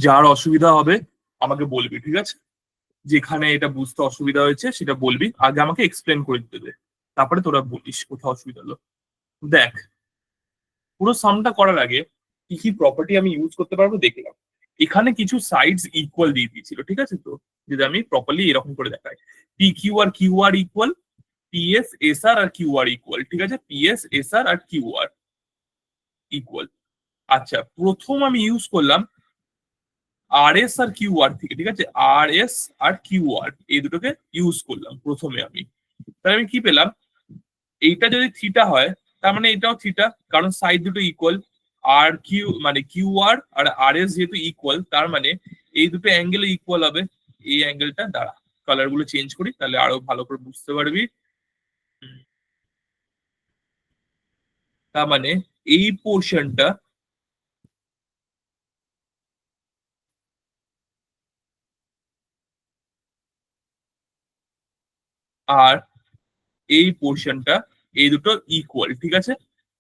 যার অসুবিধা হবে আমাকে বলবি, ঠিক আছে? যেখানে এটা বুঝতে অসুবিধা হয়েছে সেটা বলবি, আগে আমাকে এক্সপ্লেন করে দিতে দে, তারপরে তোরা বলিস কোথাও অসুবিধা হলো। দেখ, পুরো সামটা করার আগে কি কি প্রপার্টি আমি ইউজ করতে পারবো দেখলাম। এখানে কিছু সাইডস ইকুয়াল দিয়ে দিয়েছিল, ঠিক আছে? তো যদি আমি প্রপারলি এরকম করে দেখাই, পি কিউ আর ইকুয়াল, পিএস এস আর আর কিউ আর ইকুয়াল, ঠিক আছে? পিএস এস আর কিউ আর ইকুয়াল। আচ্ছা, প্রথম আমি ইউজ করলাম আর এস আর কিউ আর থেকে, ঠিক আছে? আর এস আর কিউ আর এই দুটোকে ইউজ করলাম প্রথমে আমি। তাহলে আমি কি পেলাম? এইটা যদি থিটা হয় তার মানে এটাও থিটা, কারণ সাইড দুটো ইকুয়াল। আর কিউ মানে কিউ আর আর এস যেহেতু ইকুয়াল, তার মানে এই দুটো অ্যাঙ্গেল ইকুয়াল হবে এই অ্যাঙ্গেলটা দ্বারা। কালার গুলো চেঞ্জ করি তাহলে আরো ভালো করে বুঝতে পারবি। তার মানে এই পোর্শনটা আর এই পোর্শনটা এই দুটো ইকুয়াল, ঠিক আছে?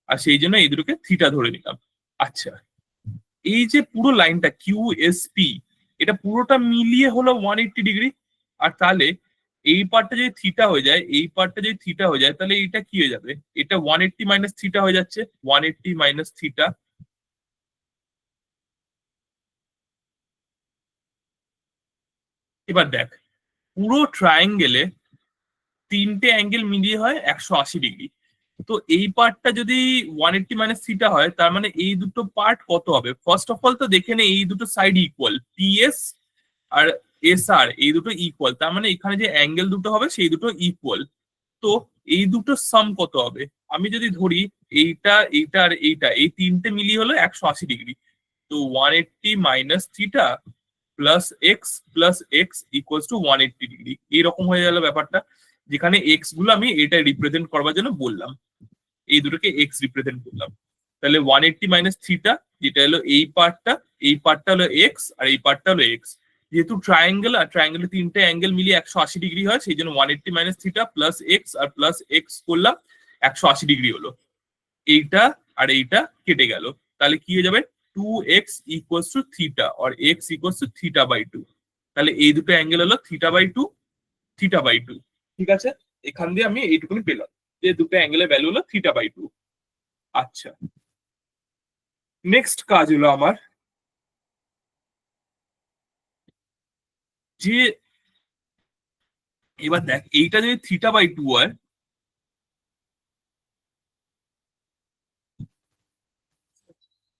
আর সেই জন্য এই দুটোকে থিটা ধরে নিলাম। আচ্ছা, এই যে পুরো লাইনটা কিউ এস পি, এটা পুরোটা মিলিয়ে হলো 180 ডিগ্রি। আর তাহলে এই পার্টটা যদি থিটা হয়ে যায়, এই পার্টটা যদি থিটা হয়ে যায়, তাহলে এটা কি হয়ে যাবে? এটা 180 মাইনাস থিটা হয়ে যাচ্ছে, 180 মাইনাস থিটা। এবার দেখ, পুরো ট্রায়াঙ্গেলে তিনটে অ্যাঙ্গেল মিলিয়ে হয় 180 ডিগ্রি। তো এই পার্টটা যদি 180 মাইনাস থিটা হয়, তার মানে এই দুটো পার্ট কত হবে? ফার্স্ট অফ অল তো দেখে নে, এই দুটো সাইড ইকুয়াল, পিএস আর এস আর এই দুটো ইকুয়াল, তার মানে এখানে যে অ্যাঙ্গেল দুটো হবে সেই দুটো ইকুয়াল। তো এই দুটো সাম কত হবে? আমি যদি ধরি এইটা এইটা আর এইটা, এই তিনটে মিলিয়ে হলো 180 ডিগ্রি। তো 180 minus theta plus x equals two 180 degree, এইরকম হয়ে গেল ব্যাপারটা। যেখানে এক্স গুলো আমি এটা রিপ্রেজেন্ট করবার জন্য বললাম, এই দুটোকে এক্স রিপ্রেজেন্ট করলাম। তাহলে 180 মাইনাস থিটা, যেটা হলো এই পার্টটা হলো এক্স আর এই পার্টটা হলো এক্স। যেহেতু ট্রায়াঙ্গেল, আর ট্রায়াঙ্গেলের তিনটে অ্যাঙ্গেল মিলিয়ে 180 ডিগ্রি হয়, সেই জন্য 180 মাইনাস থিটা প্লাস এক্স আর প্লাস এক্স করলাম, 180 ডিগ্রি হলো। এইটা আর এইটা কেটে গেল, তাহলে কি হয়ে যাবে? 2x ইকুয়ালস টু থিটা আর x equals to theta by two. তাহলে এই দুটো অ্যাঙ্গেল হলো theta by two, theta by two. ঠিক আছে, এখান দিয়ে আমি এইটুকুনি পেলাম যে দুটো অ্যাঙ্গেলের ভ্যালু হলো থিটা বাই টু। আচ্ছা, নেক্সট কাজ হলো আমার যে, এবার দেখ এইটা যদি থিটা বাই টু হয়,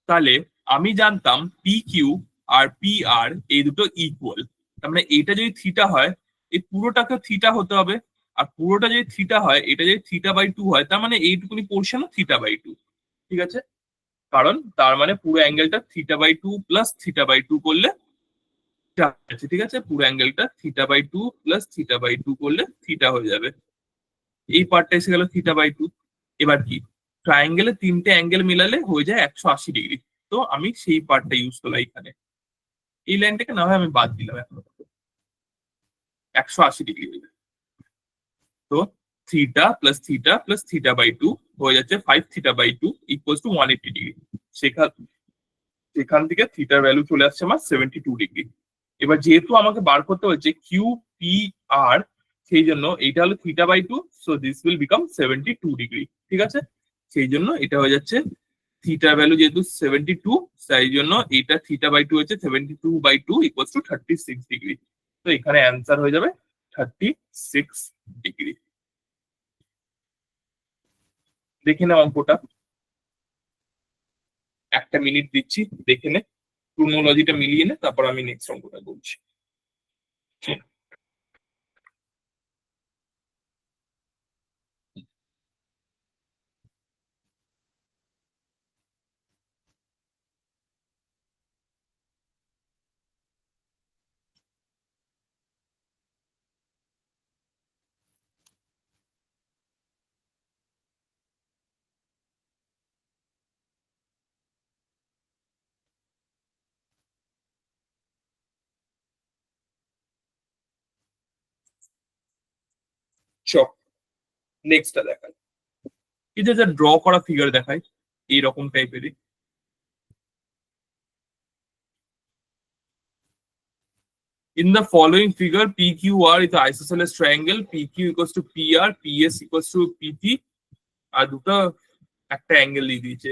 তাহলে আমি জানতাম পি কিউ আর পি আর এই দুটো ইকুয়াল। তার মানে এইটা যদি থিটা হয়, এই পুরোটাকে থিটা হতে হবে। আর পুরোটা যদি থিটা হয়, এটা যদি থিটা বাই টু হয়, তার মানে এইটুকুনি পোর্শনও থিটা বাই টু। ঠিক আছে, কারণ তার মানে পুরো অ্যাঙ্গেলটা theta by two plus theta by two করলে থিটা আছে, ঠিক আছে? পুরো অ্যাঙ্গেলটা theta by two plus theta by two করলে থিটা হয়ে যাবে। এই পার্টটা এসে গেল থিটা বাই টু। এবার কি, ট্রায়াঙ্গেলে তিনটে অ্যাঙ্গেল মিলালে হয়ে যায় 180 ডিগ্রি। তো আমি সেই পার্টটা ইউজ করলাম এখানে। এই লাইনটাকে না হয় আমি বাদ দিলাম এখন, 180 ডিগ্রি হয়ে যায়। তো theta plus theta by two হয়ে যাচ্ছে 5 theta by two equal to 180 degree. সেখান সেখান থেকে থিটার ভ্যালু চলে আসছে আমার 72 ডিগ্রি। এবার যেহেতু আমাকে বার করতে হচ্ছে কিউ পি আর, সেই জন্য এটা হলো theta by two, so this will become 72 degree. ঠিক আছে, সেই জন্য এটা হয়ে যাচ্ছে থিটার ভ্যালু যেহেতু 72, তাই জন্য এটা থিটা বাই টু হচ্ছে 72/2 ইকুয়াল টু 36 ডিগ্রি। তো এখানে অ্যান্সার হয়ে যাবে 36 ডিগ্রি। দেখে নে অঙ্কটা, একটা মিনিট দিচ্ছি, দেখে নে, ক্রোনোলজিটা মিলিয়ে নে, তারপর আমি নেক্সট অঙ্কটা বলছি। চ, নেক্সটটা দেখাই। এই যে যা ড্র করা ফিগার দেখায়, এইরকম টাইপেরই। In the following figure, PQR is the isosceles triangle. PQ equals to PR, PS equals to PT. আর দুটো একটা অ্যাঙ্গেল দিয়ে দিয়েছে।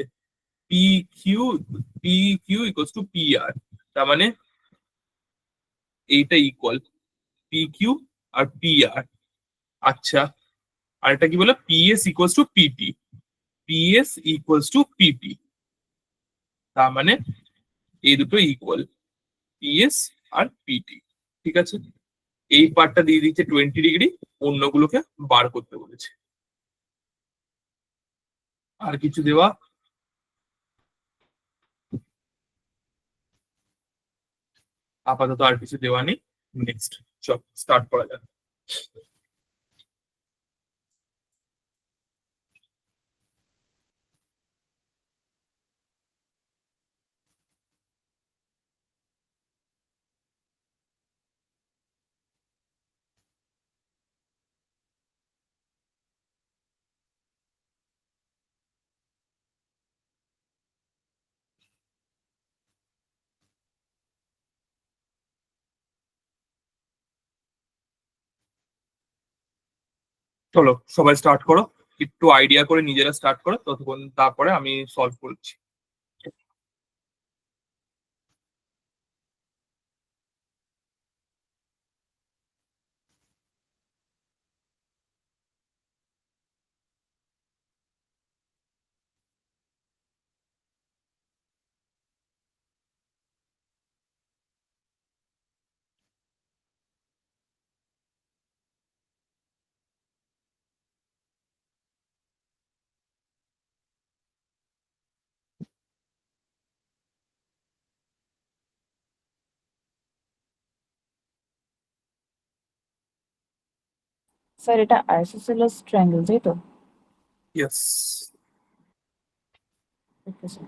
PQ equals to PR। তার মানে এইটা ইকুয়াল PQ আর PR। আচ্ছা, আর এটা কি বলে? PS equals to PT। PS equals to PT। তার মানে এই দুটো ইকুয়াল, PS আর PT। ঠিক আছে, এই পার্টটা দিয়ে দিচ্ছে 20 ডিগ্রি, অন্যগুলোকে বার করতে বলেছে। আর কিছু দেওয়া? আপাতত আর কিছু দেওয়া নেই। নেক্সট, চল স্টার্ট করা যাক। চলো সবাই স্টার্ট করো, একটু আইডিয়া করে নিজেরা স্টার্ট করো, ততক্ষণ তারপরে আমি সলভ করছি। স্যার এটা আইসোসেলেস ট্রায়াঙ্গেল তাই তো? ইয়েস। Okay sir.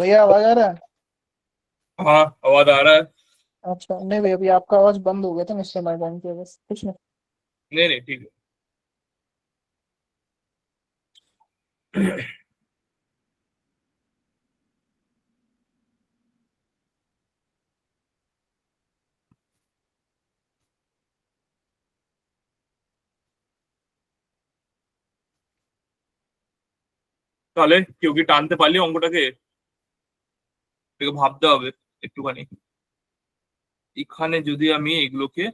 भैया आवाज आ रहा है? हाँ, आवाज आ रहा है। अच्छा नहीं भैया, अभी आपका आवाज बंद हो गया था, मिस्टर मैडम की, बस कुछ नहीं। नहीं नहीं, ठीक है। তাহলে কেউ কি টানতে পারলি অঙ্কটাকে? একটু ভাবতে হবে একটুখানি। এখানে যদি আমি এগুলোকে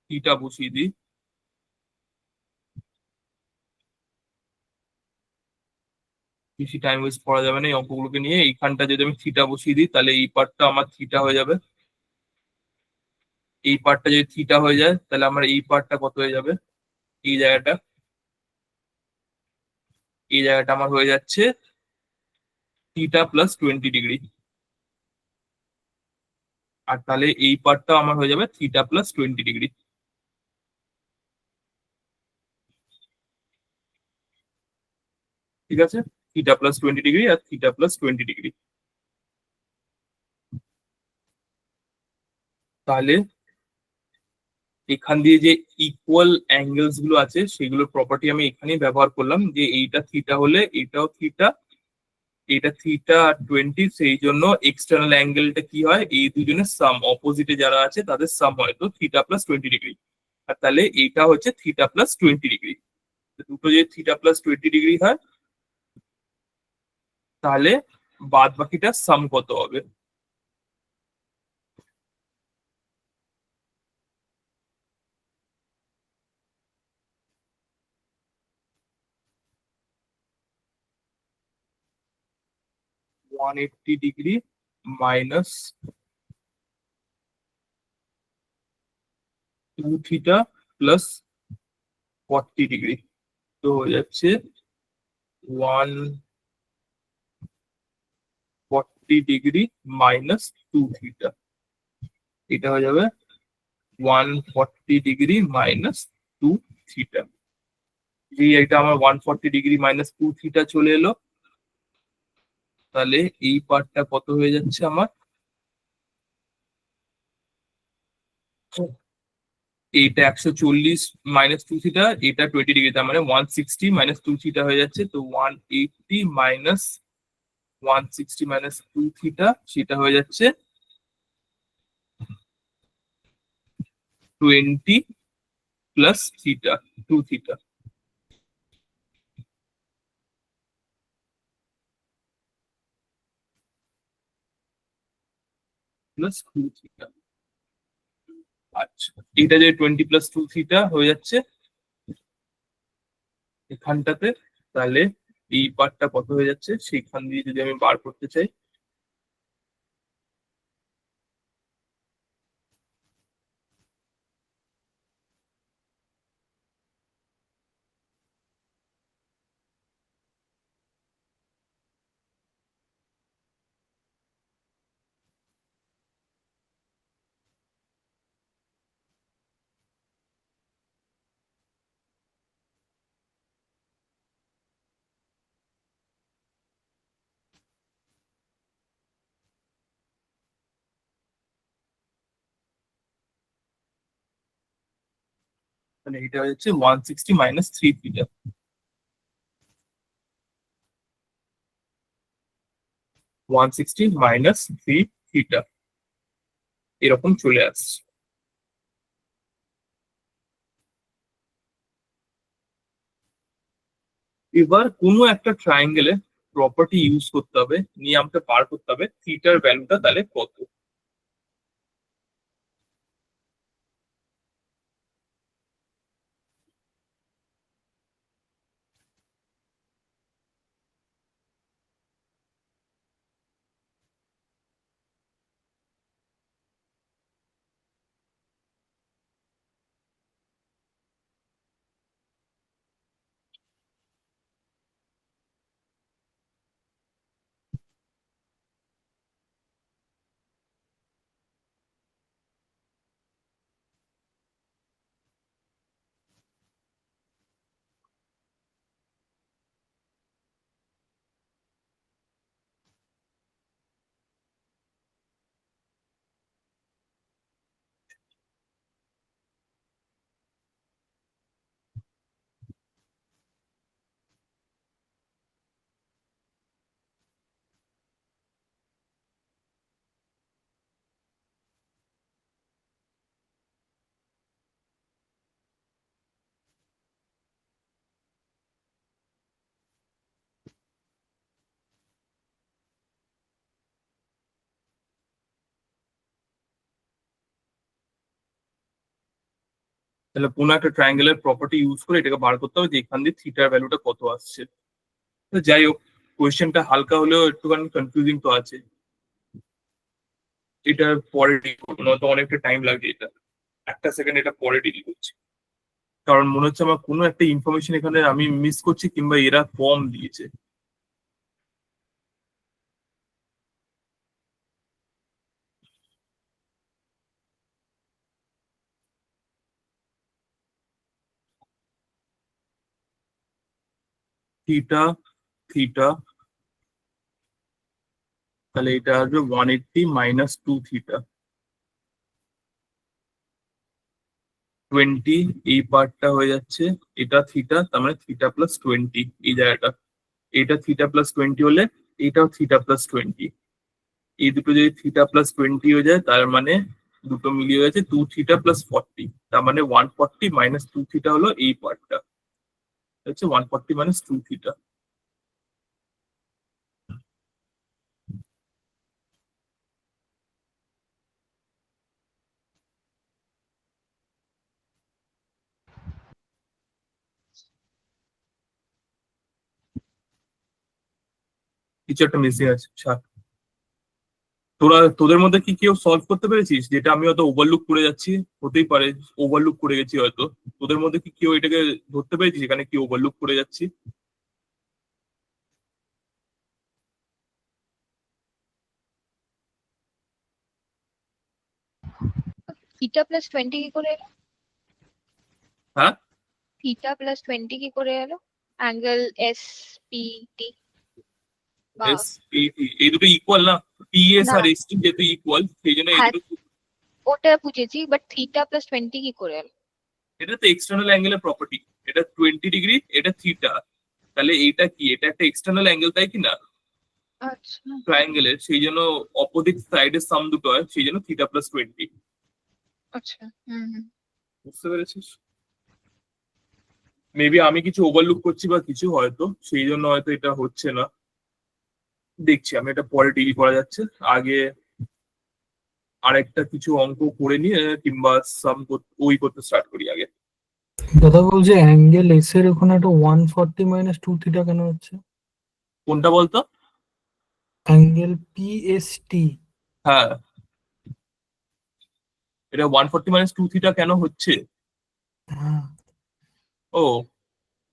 থিটা বসিয়ে দিই, বেশি টাইম ওয়েস্ট করা যাবে না এই অঙ্কগুলোকে নিয়ে। এইখানটা যদি আমি থিটা বসিয়ে দিই, তাহলে এই পার্টটা আমার থিটা হয়ে যাবে। এই পার্টটা যদি থিটা হয়ে যায়, তাহলে আমার এই পার্টটা কত হয়ে যাবে? এই জায়গাটা, এই জায়গাটা আমার হয়ে যাচ্ছে থিটা প্লাস 20 ডিগ্রি। আর তাহলে এই পার্টটা আমার হয়ে যাবে থিটা প্লাস 20 ডিগ্রি। ঠিক আছে, থিটা প্লাস 20 ডিগ্রি আর থিটা প্লাস 20 ডিগ্রি। তাহলে এখান দিয়ে যে ইকুয়াল অ্যাঙ্গেলস গুলো আছে সেগুলোর প্রপার্টি আমি এখানেই ব্যবহার করলাম, যে এইটা থিটা হলে এটাও থিটা, এটা থিটা আর 20, সেই জন্য এক্সটার্নাল অ্যাঙ্গেলটা কি হয়, এই দুজনের সাম, অপোজিটে যারা আছে তাদের সাম হয়, তো থিটা প্লাস 20 ডিগ্রি। আর তাহলে এইটা হচ্ছে থিটা প্লাস 20 ডিগ্রি। দুটো যদি থিটা প্লাস 20 ডিগ্রি হয়, তাহলে বাদ বাকিটা সাম কত হবে? One eighty degree minus 2 theta plus 40 degree, তো হয়ে যাচ্ছে 140 ডিগ্রি মাইনাস 2 থিটা। এটা হয়ে যাবে 140 ডিগ্রি মাইনাস 2 থিটা। এই এটা আমার 140 ডিগ্রি মাইনাস 2 থিটা চলে এলো। তাহলে এই পার্টটা কত হয়ে যাচ্ছে আমার? এইটা 140 মাইনাস 2 থিটা, এটা 20 ডিগ্রি, তার মানে 160 মাইনাস 2 থিটা হয়ে যাচ্ছে। তো 180 মাইনাস 160 মাইনাস 2 থিটা, সেটা হয়ে যাচ্ছে 20 plus theta, 2 theta plus 2 theta. আচ্ছা, এটা যে 20 প্লাস 2 থিটা হয়ে যাচ্ছে এখানটাতে, তাহলে এই পার্টটা কত হয়ে যাচ্ছে সেইখান দিয়ে যদি আমি বার করতে চাই, তাহলে এটা হয়ে যাচ্ছে 160 মাইনাস 3 থিটা। 160 মাইনাস 3 থিটা, এরকম চলে আসছে। এবার কোনো একটা ট্রায়াঙ্গেলে প্রপার্টি ইউজ করতে হবে, নিয়ে আমাকে বার করতে হবে থিটার ভ্যালুটা তাহলে কত। তাহলে কোনো একটা ট্রায়াঙ্গেলের প্রপার্টি ইউজ করে এটাকে বার করতে হবে যে এখান দিয়ে থিটার ভ্যালুটা কত আসছে। তো যাই হোক, কোয়েশ্চেনটা হালকা হলেও একটুখানি কনফিউজিং তো আছে। এটা পরে ডিল করবো, নয়তো অনেকটা টাইম লাগবে। এটা একটা সেকেন্ড, এটা পরে ডিল করছি, কারণ মনে হচ্ছে আমার কোনো একটা ইনফরমেশন এখানে আমি মিস করছি কিংবা এরা কম দিয়েছে। থিটা থিটা, তাহলে এটা আসবে 180 মাইনাস 2 থিটা, 20। এই পার্টটা হয়ে যাচ্ছে এটা থিটা, তার মানে থিটা প্লাস 20 এই জায়গাটা। এটা থিটা প্লাস 20 হলে এটাও থিটা প্লাস 20। এই দুটো যদি থিটা প্লাস 20 হয়ে যায় তার মানে দুটো মিলিয়ে হয়ে যাচ্ছে 2 থিটা প্লাস 40। তার মানে 140 মাইনাস 2 থিটা হলো এই পার্টটা, হচ্ছে 140 মাইনাস 2 থিটা। কিছু একটা মিসিং আছে। তোদের মধ্যে কি কেউ সলভ করতে পেরেছিস? যেটা আমি হয়তো ওভারলুক করে যাচ্ছি, হতেই পারে ওভারলুক করে গেছি হয়তো। তোদের মধ্যে কি কেউ এটাকে ধরতে পেরেছিস এখানে কি ওভারলুক করে যাচ্ছি? থিটা প্লাস 20 কি করে এলো? হ্যাঁ, থিটা প্লাস 20 কি করে এলো? অ্যাঙ্গেল এস পি টি বা এস এই দুটো ইকুয়াল না? পিএস না, আর এস টি যেহেতু ইকুয়াল সেই জন্য এই হ্যাঁ দুটো। ওটা বুঝেছি, বাট থিটা প্লাস 20 কি করে এলো? এটা তো এক্সটার্নাল অ্যাঙ্গেলের প্রপার্টি। এটা 20 ডিগ্রি, এটা থিটা, তাহলে এইটা কি? এটা একটা এক্সটার্নাল অ্যাঙ্গেল, তাই কি না? আচ্ছা ট্রায়াঙ্গেলের সেই জন্য অপোজিট সাইডের সাম দুটো হয়, সেই জন্য থিটা প্লাস 20। আচ্ছা, হুম হুম। বুঝতে পেরেছিস? মেবি আমি কিছু ওভারলুক করছি বা কিছু, হয়তো সেই জন্য হয়তো এটা হচ্ছে না। দেখছি আমি, এটা পরে ডিল করা যাচ্ছে। আগে আরেকটা কিছু অঙ্ক করে নিয়ে কিংবা সাম ওই করতে স্টার্ট করি আগে। দাদা বলছে অ্যাঙ্গেল এস এর ওখানে একটা 140 মাইনাস 2 থিটা কেন হচ্ছে? কোনটা বলতো? Angle PST. হ্যাঁ, এটা 140 মাইনাস 2 থিটা কেন হচ্ছে? হ্যাঁ, ও,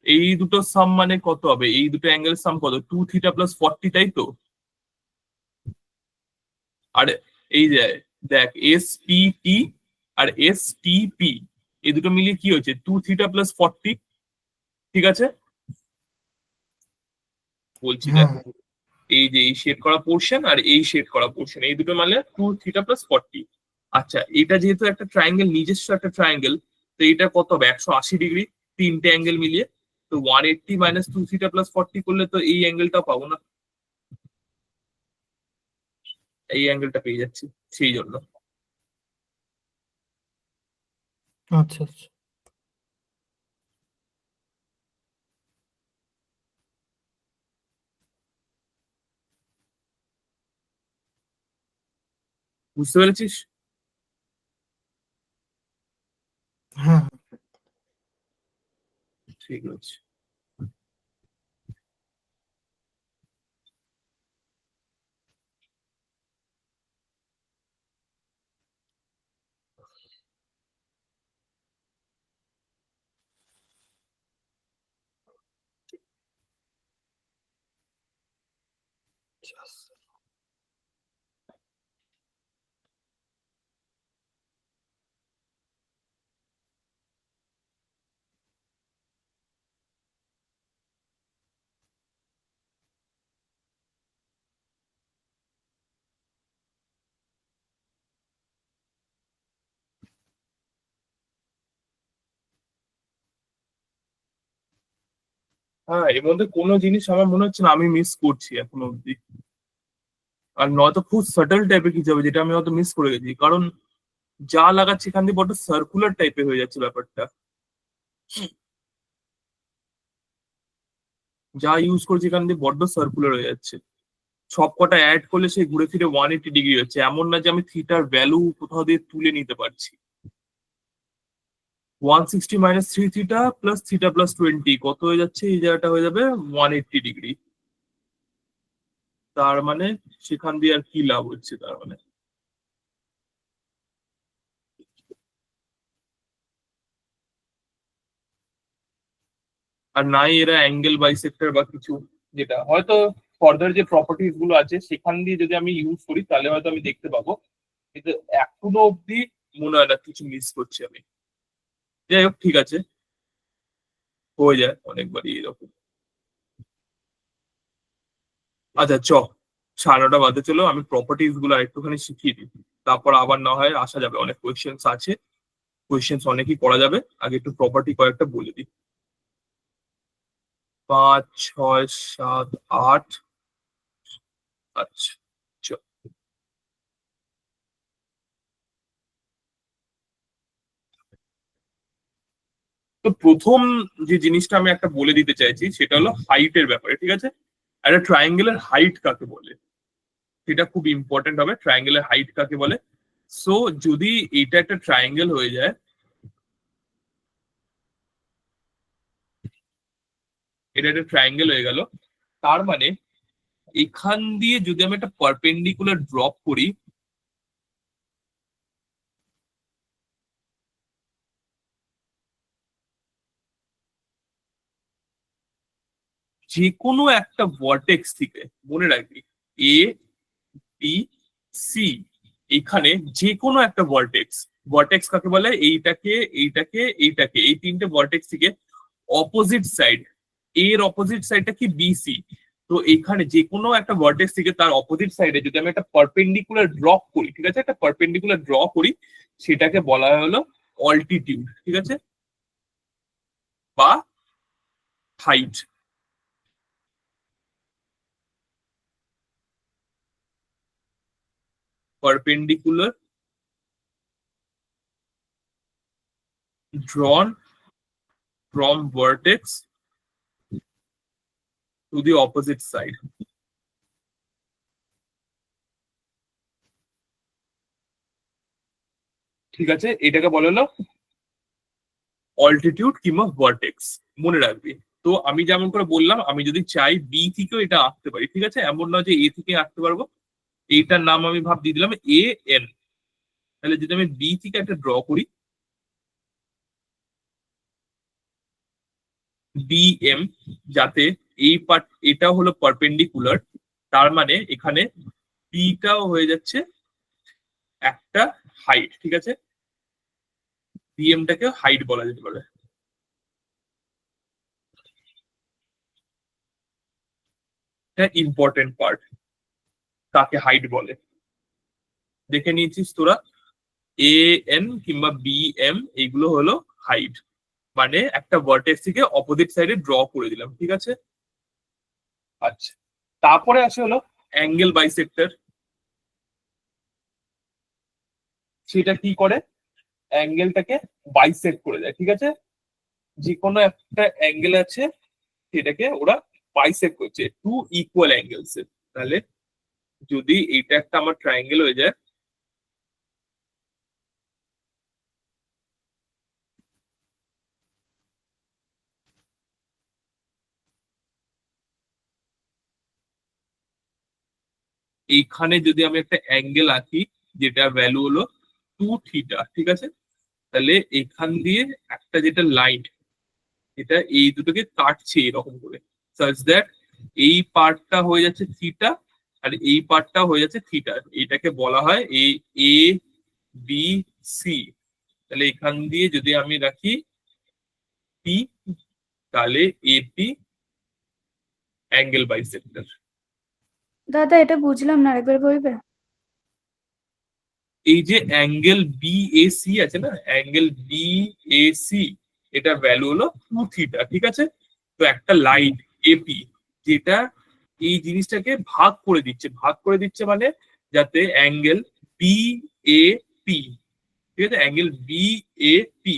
এই দুটো সাম মানে কত হবে? এই দুটো অ্যাঙ্গেল সাম কত? 2 থিটা প্লাস 40, তাই তো? আর এই যে দেখ, এস পি টি আর এস টি পি, এই দুটো মিলিয়ে কি হচ্ছে? 2 থিটা প্লাস 40। ঠিক আছে, বলছি দেখ, হ্যাঁ, এই যে এই শেড করা পোর্শন আর এই শেড করা পোর্শন, এই দুটো মানে 2 থিটা প্লাস 40। আচ্ছা, এটা যেহেতু একটা ট্রায়াঙ্গেল, নিজস্ব একটা ট্রায়াঙ্গেল, তো এটা কত হবে? 180 ডিগ্রি, তিনটে অ্যাঙ্গেল মিলিয়ে। তো 180 মাইনাস 2 থিটা প্লাস 40 করলে তো এই অ্যাঙ্গেলটাও পাবো না, এই অ্যাঙ্গেলটা পেয়ে যাচ্ছি সেই জন্য। আচ্ছা আচ্ছা। বুঝতে পেরেছিস? হ্যাঁ, ঠিক আছে। হ্যাঁ, এর মধ্যে কোনো জিনিস আমার মনে হচ্ছে না আমি মিস করছি এখনো অব্দি। আর নয়তো খুব সাটল টাইপের কিছু হবে যেটা আমি হয়তো মিস করে গেছি, কারণ যা লাগাচ্ছে এখান দিয়ে বড্ড সার্কুলার টাইপের হয়ে যাচ্ছে ব্যাপারটা। যা ইউজ করছি এখান দিয়ে বড্ড সার্কুলার হয়ে যাচ্ছে। সব কটা অ্যাড করলে সে ঘুরে ফিরে 180 ডিগ্রি হচ্ছে। এমন না যে আমি থিটার ভ্যালু কোথাও দিয়ে তুলে নিতে পারছি। 160 minus 3 theta plus theta plus 20 কত হয়ে যাচ্ছে? এই জায়গাটা হয়ে যাবে 180 ডিগ্রি। তার মানে সেখান দিয়ে আর কি লাভ হচ্ছে? তার মানে আর নাই এরা অ্যাঙ্গেল বাইসেক্টর বা কিছু, যেটা হয়তো ফার্দার যে প্রপার্টিজ গুলো আছে সেখান দিয়ে যদি আমি ইউজ করি তাহলে হয়তো আমি দেখতে পাবো, কিন্তু এখনো অব্দি মনে হয় না কিছু মিস করছি আমি। যাই হোক, ঠিক আছে, হয়ে যায় অনেকবারই এরকম। আচ্ছা, 9:30 বাজে, চলো আমি প্রপার্টিজ গুলো একটুখানি শিখিয়ে দিই, তারপর আবার না হয় আসা যাবে। অনেক কোয়েশ্চেন্স আছে, কোয়েশ্চেন্স অনেকই করা যাবে। আগে একটু প্রপার্টি কয়েকটা বলে দিই। 5, 6, 7, 8। আচ্ছা, চলো। তো প্রথম যে জিনিসটা আমি একটা বলে দিতে চাইছি সেটা হলো হাইটের ব্যাপারে, ঠিক আছে? একটা ট্রায়াঙ্গেলের হাইট কাকে বলে সেটা খুব ইম্পর্টেন্ট হবে। ট্রায়াঙ্গেলের হাইট কাকে বলে? সো যদি এটা একটা ট্রায়াঙ্গেল হয়ে যায়, এটা একটা ট্রায়াঙ্গেল হয়ে গেল, তার মানে এখান দিয়ে যদি আমি একটা পারপেন্ডিকুলার ড্রপ করি, যে কোনো একটা ভার্টেক্স থেকে, মনে রাখবি এ বি সি, এখানে যে কোনো একটা ভার্টেক্স, ভার্টেক্স কাকে বলে? এইটাকে এইটাকে এইটাকে, এই তিনটে ভার্টেক্স থেকে অপোজিট সাইড, এর অপোজিট সাইডটা কি? বিসি। তো এখানে যে কোনো একটা ভার্টেক্স থেকে তার অপোজিট সাইডে যদি আমি একটা পারপেন্ডিকুলার ড্রপ করি, ঠিক আছে, একটা পারপেন্ডিকুলার ড্র করি, সেটাকে বলা হয় হলো অল্টিটিউড, ঠিক আছে, বা height. Perpendicular drawn from vertex to the opposite side. ঠিক আছে, এটাকে বলা হলো অল্টিটিউড কিংবা ভার্টেক্স, মনে রাখবি। তো আমি যেমন করে বললাম, আমি যদি চাই বি থেকেও এটা আঁকতে পারি, ঠিক আছে, এমন নয় যে এ থেকে আঁকতে পারবো। এইটার নাম আমি ভাব দিয়ে দিলাম এ এন। তাহলে যদি আমি বি থেকে একটা ড্র করি বি এম, যাতে এই পার্ট, এটা হলো পারপেন্ডিকুলার, তার মানে এখানে বিটাও হয়ে যাচ্ছে একটা হাইট, ঠিক আছে, বিএমটাকে হাইট বলা যেতে পারে। এটা ইম্পর্টেন্ট পার্ট, কাকে হাইট বলে দেখে নিয়েছিস তোরা। এ এন কিংবা বি এম এইগুলো হলো হাইট, মানে একটা ভার্টেক্স থেকে অপোজিট সাইডে ড্র করে দিলাম, ঠিক আছে। আচ্ছা, তারপরে আসে হলো অ্যাঙ্গেল বাইসেক্টর। সেটা কি করে? অ্যাঙ্গেলটাকে বাইসেক্ট করে দেয়, ঠিক আছে। যে কোনো একটা অ্যাঙ্গেল আছে সেটাকে ওরা বাইসেক্ট করছে টু ইকুয়াল অ্যাঙ্গেলস। তাহলে যদি এটা একটা আমার ট্রায়াঙ্গেল হয়ে যায়, এইখানে যদি আমি একটা অ্যাঙ্গেল আঁকি যেটা ভ্যালু হলো 2 থিটা, ঠিক আছে, তাহলে এখান দিয়ে একটা যেটা লাইন, এটা এই দুটোকে কাটছে এরকম করে, সাচ দ্যাট এই পার্টটা হয়ে যাচ্ছে থিটা আর এই পার্টটা হয়ে যাচ্ছে থিটা। এটাকে বলা হয় এই এ বি সি। তাহলে এখান দিয়ে যদি আমি রাখি পি, তাহলে এপি অ্যাঙ্গেল বাইসেক্টর। দাদা এটা বুঝলাম না, আরেকবার বলবে? এই যে অ্যাঙ্গেল বিএসি আছে না, অ্যাঙ্গেল বিএসি, এটা ভ্যালু হলো 2 থিটা, ঠিক আছে। তো একটা লাইন এপি যেটা এই জিনিসটাকে ভাগ করে দিচ্ছে, ভাগ করে দিচ্ছে মানে যাতে অ্যাঙ্গেল বিএপি, ঠিক আছে, angle BAP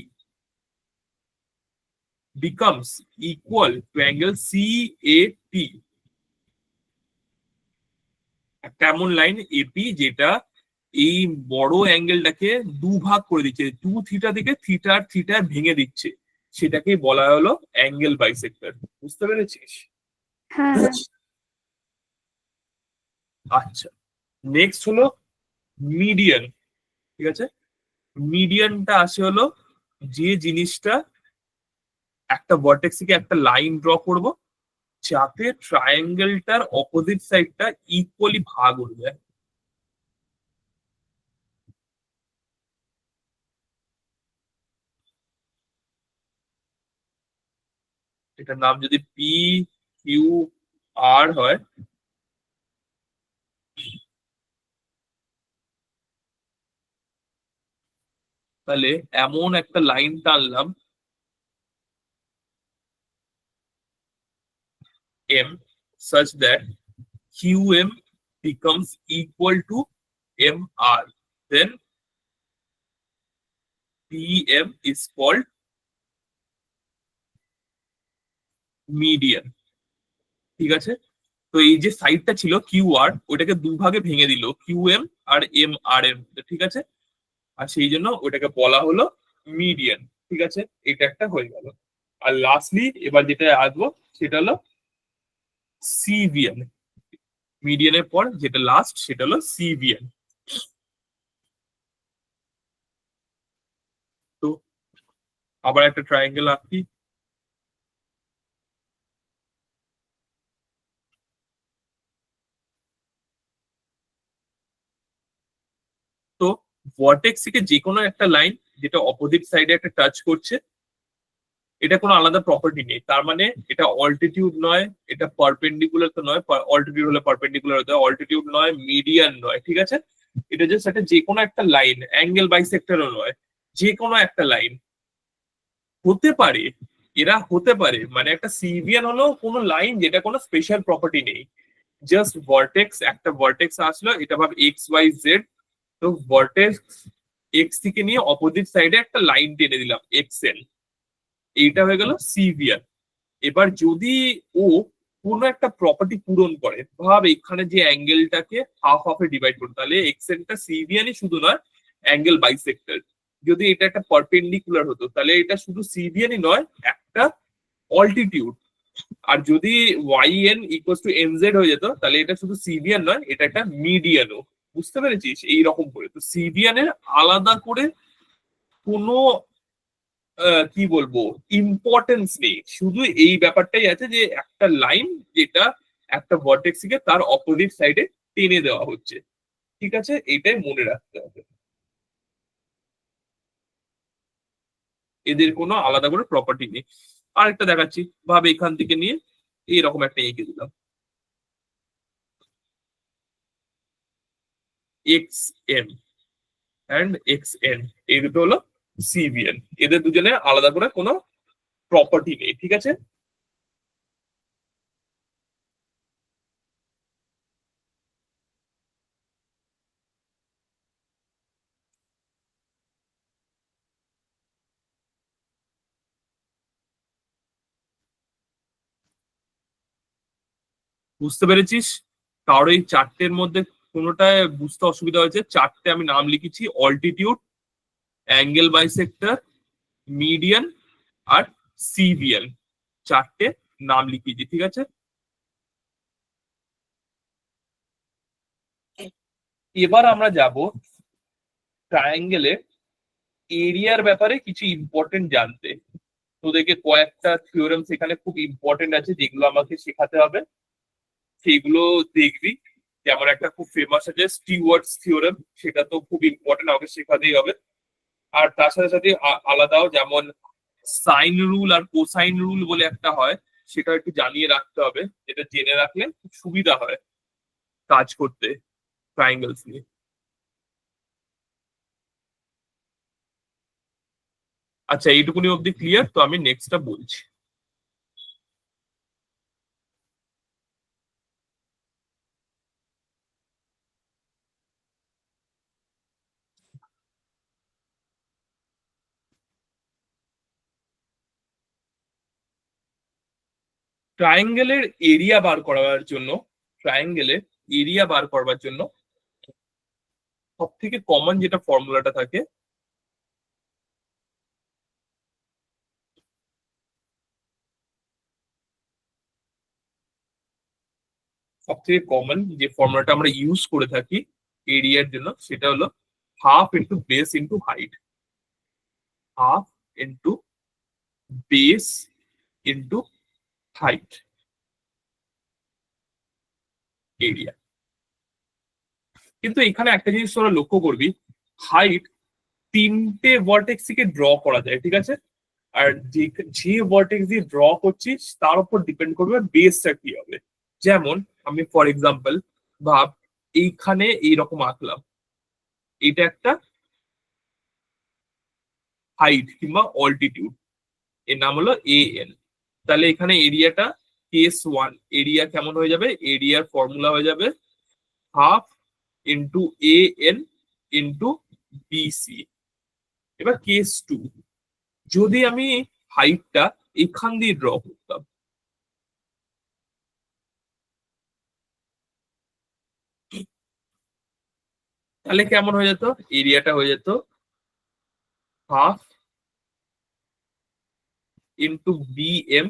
becomes equal to angle CAP, একটা এমন লাইন এপি যেটা এই বড় অ্যাঙ্গেলটাকে দুভাগ করে দিচ্ছে, 2θ থেকে থিটা ভেঙে দিচ্ছে, সেটাকে বলা হলো অ্যাঙ্গেল বাইসেক্টর। বুঝতে পেরেছিস? হ্যাঁ হ্যাঁ আচ্ছা, নেক্সট হলো মিডিয়ান। ঠিক আছে, মিডিয়ানটা আসে হলো যে জিনিসটা একটা ভার্টেক্স থেকে একটা লাইন ড্র করব যাতে ট্রায়াঙ্গেলটার অপোজিট সাইডটা ইকুয়ালি ভাগ হয়ে যায়। এটার নাম যদি পি কিউ আর হয়, তাহলে এমন একটা লাইন টানলাম M such that QM becomes equal to MR, then PM is called median। ঠিক আছে, তো এই যে সাইডটা ছিল QR ওটাকে দুভাগে ভেঙে দিল, QM আর MR এর মধ্যে। ঠিক আছে, আর সেই জন্য ওটাকে বলা হলো মিডিয়ান। ঠিক আছে, এটা একটা হয়ে গেল। আর লাস্টলি এবার যেটা আসবো সেটা হলো সিভিয়ান। মিডিয়ানের পর যেটা লাস্ট সেটা হলো সিভিয়ান। তো আবার একটা ট্রায়াঙ্গেল আঁকি। তো ভার্টেক্স থেকে যে কোনো একটা লাইন যেটা অপোজিট সাইডে একটা টাচ করছে, এটা কোনো আলাদা প্রপার্টি নেই, তার মানে এটা অল্টিটিউড নয়, এটা পারপেন্ডিকুলার তো নয়, অল্টিটিউড হলে পারপেন্ডিকুলার হতে হয়, অল্টিটিউড নয়, মিডিয়ান নয়। ঠিক আছে, এটা জাস্ট একটা যে কোনো একটা লাইন, অ্যাঙ্গেল বাইসেক্টরও নয়, যে কোনো একটা লাইন হতে পারে। এরা হতে পারে মানে একটা সিভিয়ান হলো কোনো লাইন যেটা কোনো স্পেশাল প্রপার্টি নেই, জাস্ট ভার্টেক্স, একটা ভার্টেক্স আসলো, এটা ভাব এক্স ওয়াই জেড, তো ভার্টেক্স এক্স থেকে নিয়ে অপোজিট সাইডে একটা লাইন টেনে দিলাম এক্সএল, এইটা হয়ে গেল সিভিয়ান। এবার যদি ও কোনো একটা প্রপার্টি পূরণ করে, ভাব এখানে যে অ্যাঙ্গেলটাকে হাফ হাফে ডিভাইড করে, তাহলে এক্সএলটা সিভিয়ানই শুধু নয়, অ্যাঙ্গেল বাইসেক্টর। যদি এটা একটা পারপেন্ডিকুলার হতো তাহলে এটা শুধু সিভিয়ানই নয়, একটা অল্টিটিউড। আর যদি y n equal to n z হয়ে যেত তাহলে এটা শুধু সিভিয়ান নয়, এটা একটা মিডিয়ানও। বুঝতে পেরেছিস? এইরকম করে তো সিভিয়ানের আলাদা করে কোনো কি বলবো ইম্পর্টেন্স নেই, শুধু এই ব্যাপারটাই আছে যে একটা লাইন যেটা একটা ভার্টেক্স থেকে তার অপোজিট সাইডে টেনে দেওয়া হচ্ছে। ঠিক আছে, এটাই মনে রাখতে হবে, এদের কোনো আলাদা করে প্রপার্টি নেই। আরেকটা দেখাচ্ছি, ভাবে এখান থেকে নিয়ে এইরকম একটা এঁকে দিলাম x m and x n, এই দুটো হলো সিভিএন, এদের দুজনে আলাদা করে কোনো প্রপার্টি নেই। ঠিক আছে, বুঝতে পেরেছিস? কারো এই চারটের মধ্যে কোনোটায় বুঝতে অসুবিধা হয়েছে? চারটে আমি নাম লিখেছি, অল্টিটিউড, অ্যাঙ্গেল বাইসেক্টর, মিডিয়ান আর সিভিএন, চারটে নাম লিখিয়েছি। ঠিক আছে, এবার আমরা যাব ট্রায়াঙ্গেলে এরিয়ার ব্যাপারে কিছু ইম্পর্টেন্ট জানতে। তোদেরকে কয়েকটা থিওরেম সেখানে খুব ইম্পর্টেন্ট আছে যেগুলো আমাকে শেখাতে হবে, সেগুলো দেখবি। যেমন একটা খুব ফেমাস আছে স্টিওয়ার্টস থিওরেম, সেটা তো খুব ইম্পর্টেন্ট, আমাকে শেখাতেই হবে। আর তার সাথে সাথে আলাদাও যেমন সাইন রুল আর কোসাইন রুল বলে একটা হয়, সেটা একটু জানিয়ে রাখতে হবে, যেটা জেনে রাখলে খুব সুবিধা হয় কাজ করতে ট্রায়াঙ্গেলস নিয়ে। আচ্ছা, এইটুকুনি অব্দি ক্লিয়ার? তো আমি নেক্সটটা বলছি। ট্রায়াঙ্গেলের এরিয়া বার করার জন্য, ট্রায়াঙ্গেলের এরিয়া বার করবার জন্য সব থেকে কমন যেটা ফর্মুলাটা থাকে, সব থেকে কমন যে ফর্মুলাটা আমরা ইউজ করে থাকি এরিয়ার জন্য, সেটা হলো half into base into height. Half into base into height area. কিন্তু এখানে একটা জিনিস তোরা লক্ষ্য করবি, হাইট তিনটে ভার্টেক্স থেকে ড্র করা যায়, ঠিক আছে? আর যে যে ভার্টেক্স দিয়ে ড্র করছিস তার উপর ডিপেন্ড করবে বেসটা কি হবে। যেমন আমি ফর এক্সাম্পল ভাব এইখানে এইরকম আঁকলাম, এটা একটা হাইট কিংবা অল্টিটিউড, এর নাম হলো এ এন। তাহলে এখানে এরিয়াটা কেস ওয়ান, এরিয়া কেমন হয়ে যাবে? এরিয়ার ফর্মুলা হয়ে যাবে half into a n into BC. এবার কেস টু, যদি আমি হাইটটা এখান দিয়ে ড্র করতাম, তাহলে কেমন হয়ে যেত? এরিয়াটা হয়ে যেত half into BM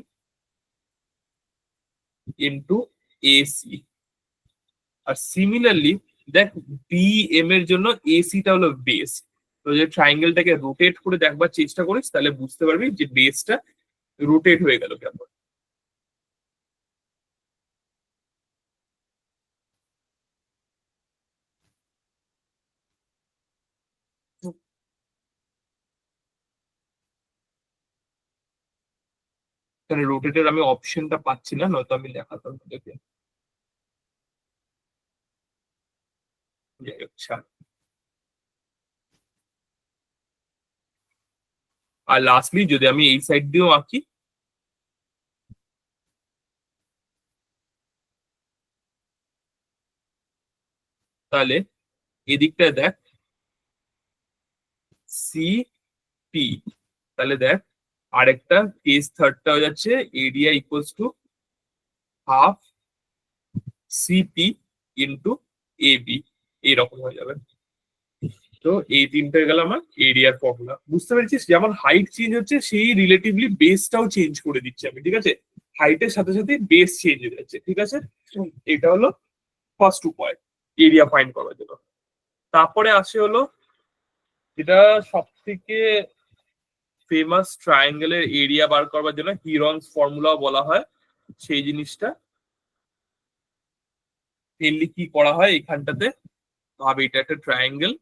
into AC. আর সিমিলারলি দেখ, বিএম এর জন্য এসিটা হলো বেস। তো যে ট্রাইঙ্গেলটাকে রোটেট করে দেখবার চেষ্টা করিস, তাহলে বুঝতে পারবি যে বেসটা রোটেট হয়ে গেল কেমন। এখানে রোটেটের আমি অপশনটা পাচ্ছি না, নয়তো আমি দেখাতাম তোদেরকে। যাই হোক, ছাড়। আর লাস্টলি যদি আমি এই সাইড দিয়েও আঁকি, তাহলে এদিকটা দেখ সি পি, তাহলে দেখ আরেকটা কেস থার্ডটা হয়ে যাচ্ছে area equals to half CP into AB, এইরকম হয়ে যাবে। তো এই তিনটে হয়ে গেল আমার এরিয়ার ফর্মুলা। বুঝতে পেরেছিস? যেমন হাইট চেঞ্জ হচ্ছে, সেই রিলেটিভলি বেসটাও চেঞ্জ করে দিচ্ছি আমি, ঠিক আছে? হাইটের সাথে সাথে বেস চেঞ্জ হয়ে যাচ্ছে, ঠিক আছে? এটা হলো ফার্স্ট উপায় এরিয়া ফাইন্ড করার জন্য। তারপরে আসে হলো যেটা সব থেকে ফেমাস ট্রায়াঙ্গেলের এরিয়া বার করবার জন্য হিরনস ফর্মুলা বলা হয়, সেই জিনিসটা মেনলি কি করা হয় এখানটাতে। ভাবে এটা একটা ট্রায়াঙ্গেল,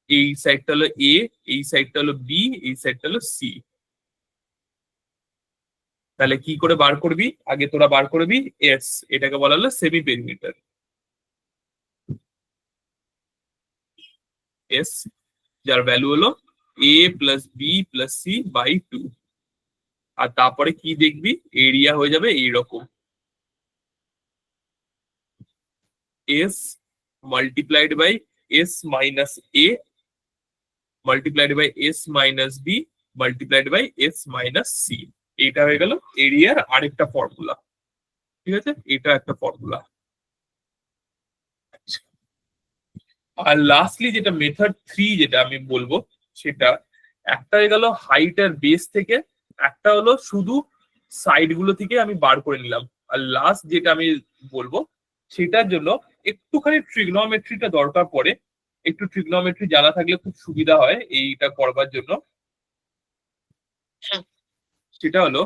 এই সাইডটা হলো এ, এই সাইডটা হলো বি, এই সাইডটা হলো সি। তাহলে কি করে বার করবি? আগে তোরা বার করবি এস, এটাকে বলা হলো সেমি পেরিমিটার। এস যার ভ্যালু হলো A plus B plus C by 2। আর তারপরে কি দেখবি? এরিয়া হয়ে যাবে এইরকম, S multiplied by S minus A multiplied by S minus B multiplied by S minus C. এটা হয়ে গেল এরিয়ার আরেকটা ফর্মুলা, ঠিক আছে? এটা একটা ফর্মুলা। আর লাস্টলি যেটা মেথড 3 যেটা আমি বলবো, সেটা একটা হয়ে গেল হাইট আর বেস থেকে, একটা হলো শুধু সাইড গুলো থেকে আমি বার করে নিলাম। আর লাস্ট যেটা আমি বলবো, সেটার জন্য একটুখানি ট্রিগনোমেট্রিটা দরকার পড়ে। একটু ট্রিগনোমেট্রি জানা থাকলে খুব সুবিধা হয় এইটা করবার জন্য। সেটা হলো,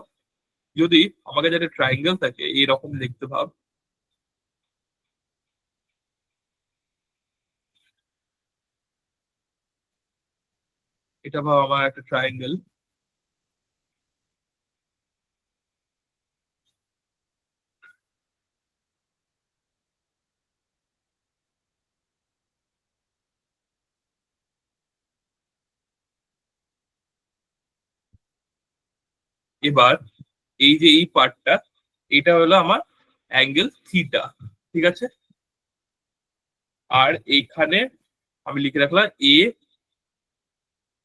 যদি আমাকে যাতে ট্রায়াঙ্গেল থাকে এইরকম দেখতে ভাব, এটা ভাব আমার একটা ট্রায়াঙ্গেল। এবার এই যে এই পার্টটা, এটা হলো আমার অ্যাঙ্গেল থিটা, ঠিক আছে? আর এইখানে আমি লিখে রাখলাম এ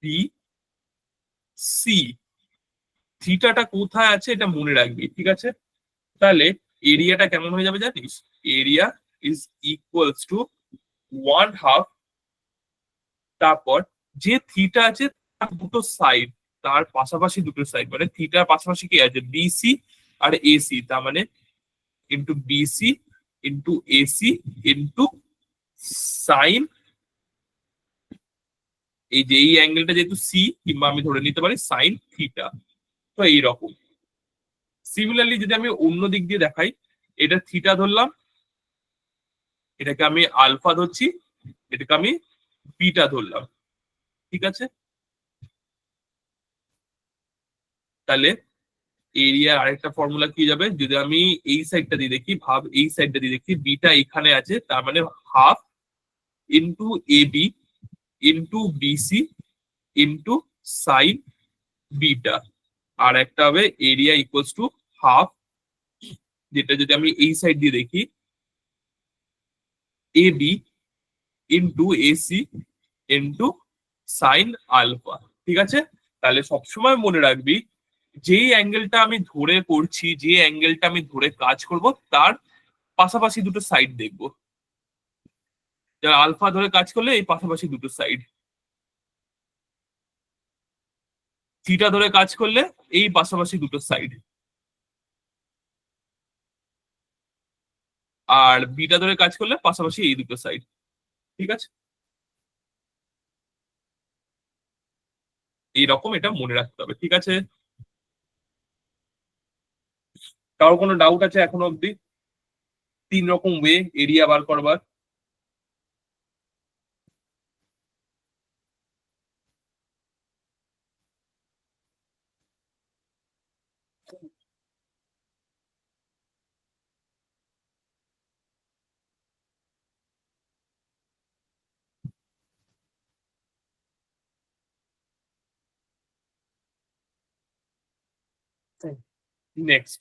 বি সি। থিটাটা কোথায় আছে এটা মনে রাখবি, ঠিক আছে? তাহলে এরিয়াটা কেমন হয়ে যাবে জানিস? এরিয়া ইজ ইকুয়ালস টু 1/2, তারপর যে থিটা আছে তার দুটো সাইড, তার পাশাপাশি দুটো সাইড, মানে থিটার পাশাপাশি কি আছে, বিসি আর এসি, তার মানে into BC into AC into sine, এই যে এই অ্যাঙ্গেলটা যেহেতু সি, কিংবা আমি ধরে নিতে পারি সাইন থিটা। তো এইরকম সিমিলারলি যদি আমি অন্য দিক দিয়ে দেখাই, এটা থিটা ধরলাম, এটাকে আমি আলফা ধরছি, এটাকে আমি বিটা ধরলাম, ঠিক আছে? তাহলে এরিয়ার আরেকটা ফর্মুলা কি যাবে, যদি আমি এই সাইডটা দিয়ে দেখি, ভাব এই সাইডটা দিয়ে দেখি, বিটা এখানে আছে, তার মানে half into A B into BC into sine beta, আর একটা হবে এরিয়া ইকুয়ালস টু হাফ, যেটা যদি আমি এই সাইড দিয়ে দেখি, A B into AC into sine alpha, ঠিক আছে? তাহলে সবসময় মনে রাখবি, যেই অ্যাঙ্গেলটা আমি ধরে করছি, যে অ্যাঙ্গেলটা আমি ধরে কাজ করব, তার পাশাপাশি দুটো সাইড দেখবো। যারা আলফা ধরে কাজ করলে এই পাশাপাশি দুটো সাইড, থিটা ধরে কাজ করলে এই পাশাপাশি দুটো সাইড, আর বিটা ধরে কাজ করলে পাশাপাশি এই দুটো সাইড, ঠিক আছে? এইরকম এটা মনে রাখতে হবে, ঠিক আছে? কারোর কোনো ডাউট আছে এখনো অব্দি? 3 রকম ওয়ে এরিয়া বার করবার। নেক্সট,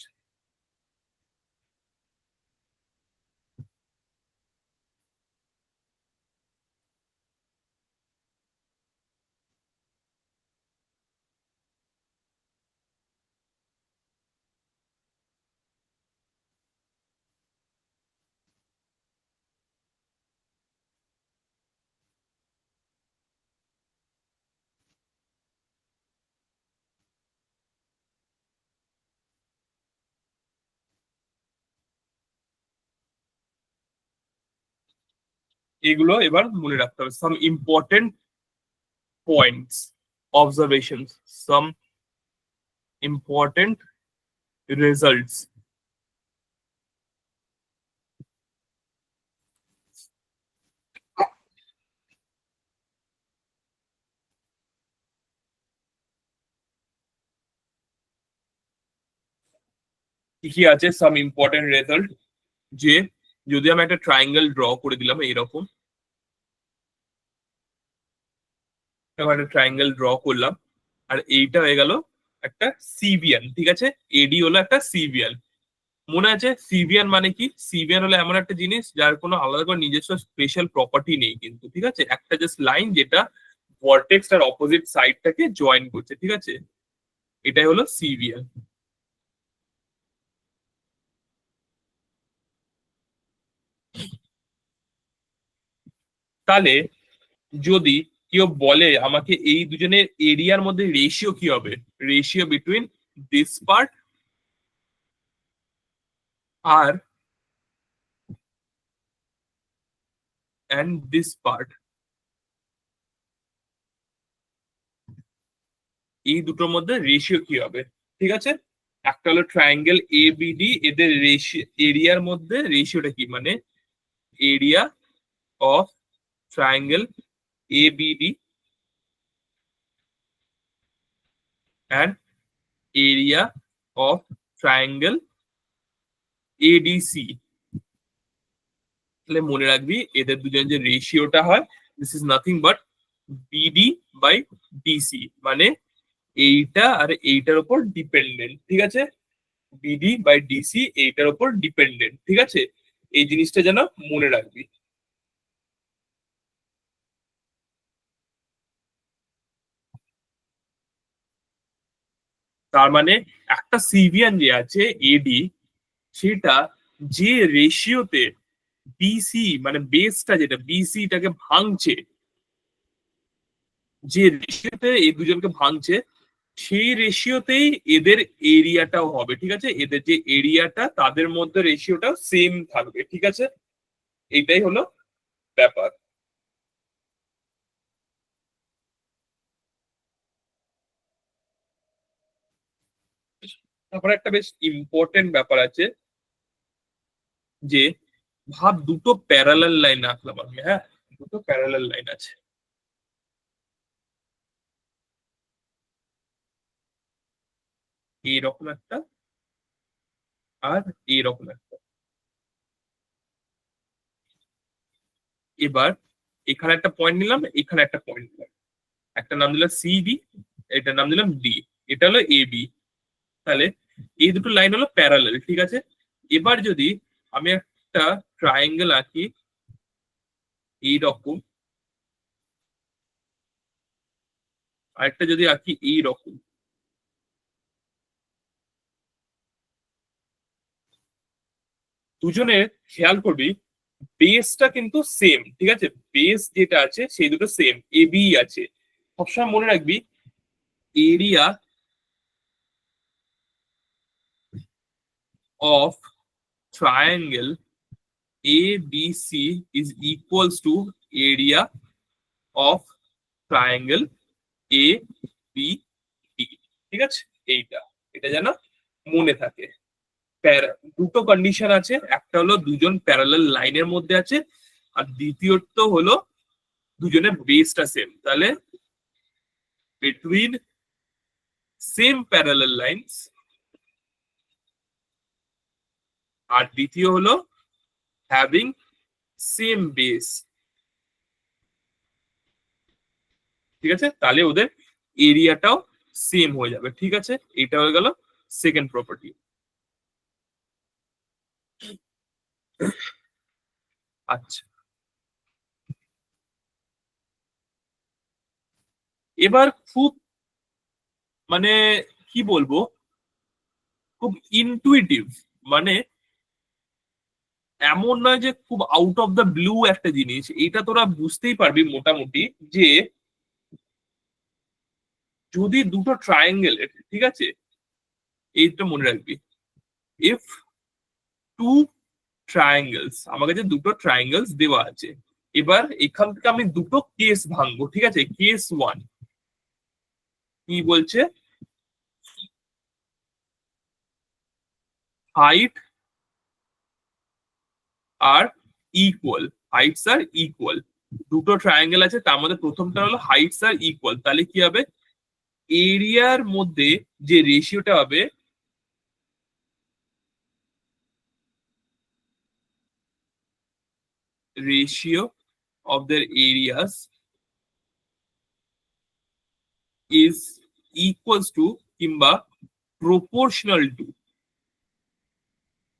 এগুলো এবার মনে রাখতে হবে, some important points, observations, some important results. কি কি আছে সাম ইম্পর্টেন্ট রেজাল্ট? যে যদি আমি একটা ট্রায়াঙ্গেল ড্র করে দিলাম এইরকম, এবার একটা ট্রায়াঙ্গেল ড্র করলাম, আর এইটা হয়ে গেল একটা সিবিয়ান, ঠিক আছে? এডি হলো একটা সিবিয়ান। মনে আছে সিবিয়ান মানে কি? সিবিয়ান হলো এমন একটা জিনিস যার কোনো আলাদা করে নিজস্ব স্পেশাল প্রপার্টি নেই কিন্তু, ঠিক আছে? একটা জাস্ট লাইন যেটা ভার্টেক্স আর অপোজিট সাইডটাকে জয়েন করছে, ঠিক আছে? এটাই হলো সিবিয়ান। তাহলে যদি কেউ বলে আমাকে এই দুজনের এরিয়ার মধ্যে রেশিও কি হবে, রেশিও বিটুইন দিস পার্ট আর and this part, এই দুটোর মধ্যে রেশিও কি হবে, ঠিক আছে? একটা হলো ট্রায়াঙ্গেল এ বিডি, এদের রেশিও এরিয়ার মধ্যে রেশিওটা কি, মানে area of triangle A BD and area of triangle ADC। তাহলে মনে রাখবি এদের দুজনের যে রেশিওটা হয়, this is nothing but BD by DC, মানে এইটা আর এইটার উপর ডিপেন্ডেন্ট, ঠিক আছে? বিডি বাই ডিসি এইটার উপর ডিপেন্ডেন্ট, ঠিক আছে? এই জিনিসটা যেন মনে রাখবি। তার মানে একটা সিভিয়ান যে আছে এডি, সেটা যে রেশিওতে বিসি মানে বেসটা যেটা বিসিটাকে ভাঙছে, যে রেশিওতে এই দুজনকে ভাঙছে, সেই রেশিওতেই এদের এরিয়াটাও হবে। ঠিক আছে, এদের যে এরিয়াটা তাদের মধ্যে রেশিওটা সেম থাকবে। ঠিক আছে, এইটাই হলো ব্যাপার। তারপরে একটা বেশ ইম্পর্টেন্ট ব্যাপার আছে, যে ভাব দুটো প্যারালাল লাইন আঁকলাম আমি, হ্যাঁ, দুটো প্যারালাল লাইন আছে, এইরকম একটা আর এইরকম একটা। এবার এখানে একটা পয়েন্ট নিলাম, এখানে একটা পয়েন্ট নিলাম, একটা নাম দিলাম সি ডি, এটার নাম দিলাম ডি, এটা হলো এ বি। তাহলে এই দুটো লাইন হলো প্যারালাল। ঠিক আছে, এবার যদি আমি একটা ট্রায়াঙ্গেল আঁকি এইরকম, আরেকটা যদি আঁকি এইরকম, দুজনের খেয়াল করবি বেসটা কিন্তু সেম। ঠিক আছে, বেস যেটা আছে সেই দুটো সেম, এ বি আছে। সবসময় মনে রাখবি area of triangle A B C is equals to area of triangle A B D. ঠিক আছে, এইটা, এটা যেন মনে থাকে। দুটো কন্ডিশন আছে, একটা হলো দুজন প্যারালাল লাইনের মধ্যে আছে, আর দ্বিতীয়ত হলো দুজনের বেসটা সেম। তাহলে বিটুইন সেম প্যারালাল লাইনস, আর দ্বিতীয় হলো হ্যাভিং সেম বেস। ঠিক আছে, তাহলে ওদের এরিয়াটাও সেম হয়ে যাবে। ঠিক আছে, এটা হয়ে গেল সেকেন্ড প্রপার্টি। আচ্ছা, এবার খুব মানে কি বলবো, খুব ইনটুইটিভ, মানে এমন নয় যে খুব আউট অফ দ্য ব্লু একটা জিনিস, এটা তোরা বুঝতেই পারবি মোটামুটি, যে যদি দুটো ট্রায়াঙ্গেলের, ঠিক আছে, এইটা মনে রাখবি, ইফ টু ট্রায়াঙ্গেলস, আমার কাছে দুটো ট্রায়াঙ্গেলস দেওয়া আছে, এবার এখান থেকে আমি দুটো কেস ভাঙবো। ঠিক আছে, কেস ওয়ান কি বলছে, হাইট আর ইকুয়াল, হাইটস আর ইকুয়াল, দুটো ট্রায়াঙ্গেল আছে, তার মধ্যে প্রথমটা হলো হাইটস আর ইকুয়াল। তাহলে কি হবে, এরিয়ার মধ্যে যে রেশিওটা হবে, ratio of their areas is equals to কিংবা proportional to,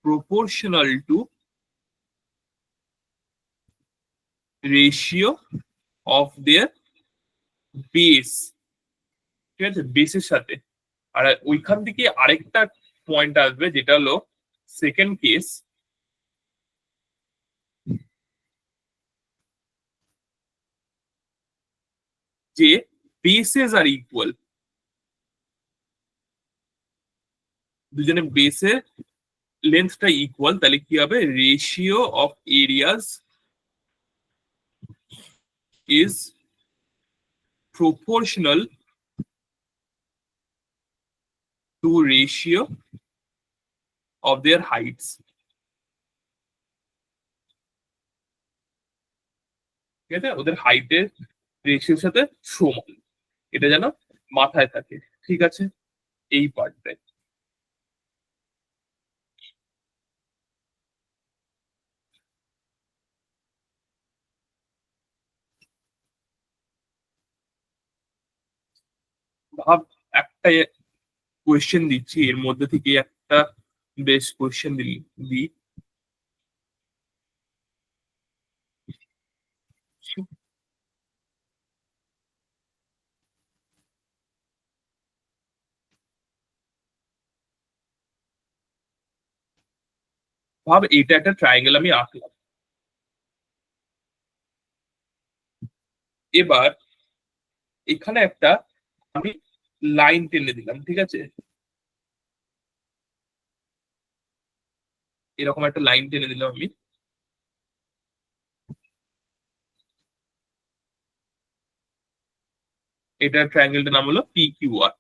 proportional to ratio of their base। ঠিক আছে, বেসের সাথে। আর ওইখান থেকে আরেকটা পয়েন্ট আসবে, যেটা হলো সেকেন্ড কেস, যে বেসেস আর ইকুয়াল, দুজনের বেসের লেন্থটা ইকুয়াল। তাহলে কি হবে, ratio of areas is proportional to ratio of their heights। ঠিক আছে, ওদের হাইটের রেশিওর সাথে সমান, এটা যেন মাথায় থাকে। ঠিক আছে, এই পার্টটাই। ভাব একটা কোয়েশ্চেন দিচ্ছি, এর মধ্যে থেকে একটা বেশ কোয়েশ্চেন দিই। ভাব এটা একটা ট্রায়াঙ্গেল আমি আঁকলাম। এবার এখানে একটা আমি লাইন টেনে দিলাম, ঠিক আছে, এরকম একটা লাইন টেনে দিলাম আমি। এটা ট্রায়াঙ্গেলটার নাম হলো পি কিউ আর।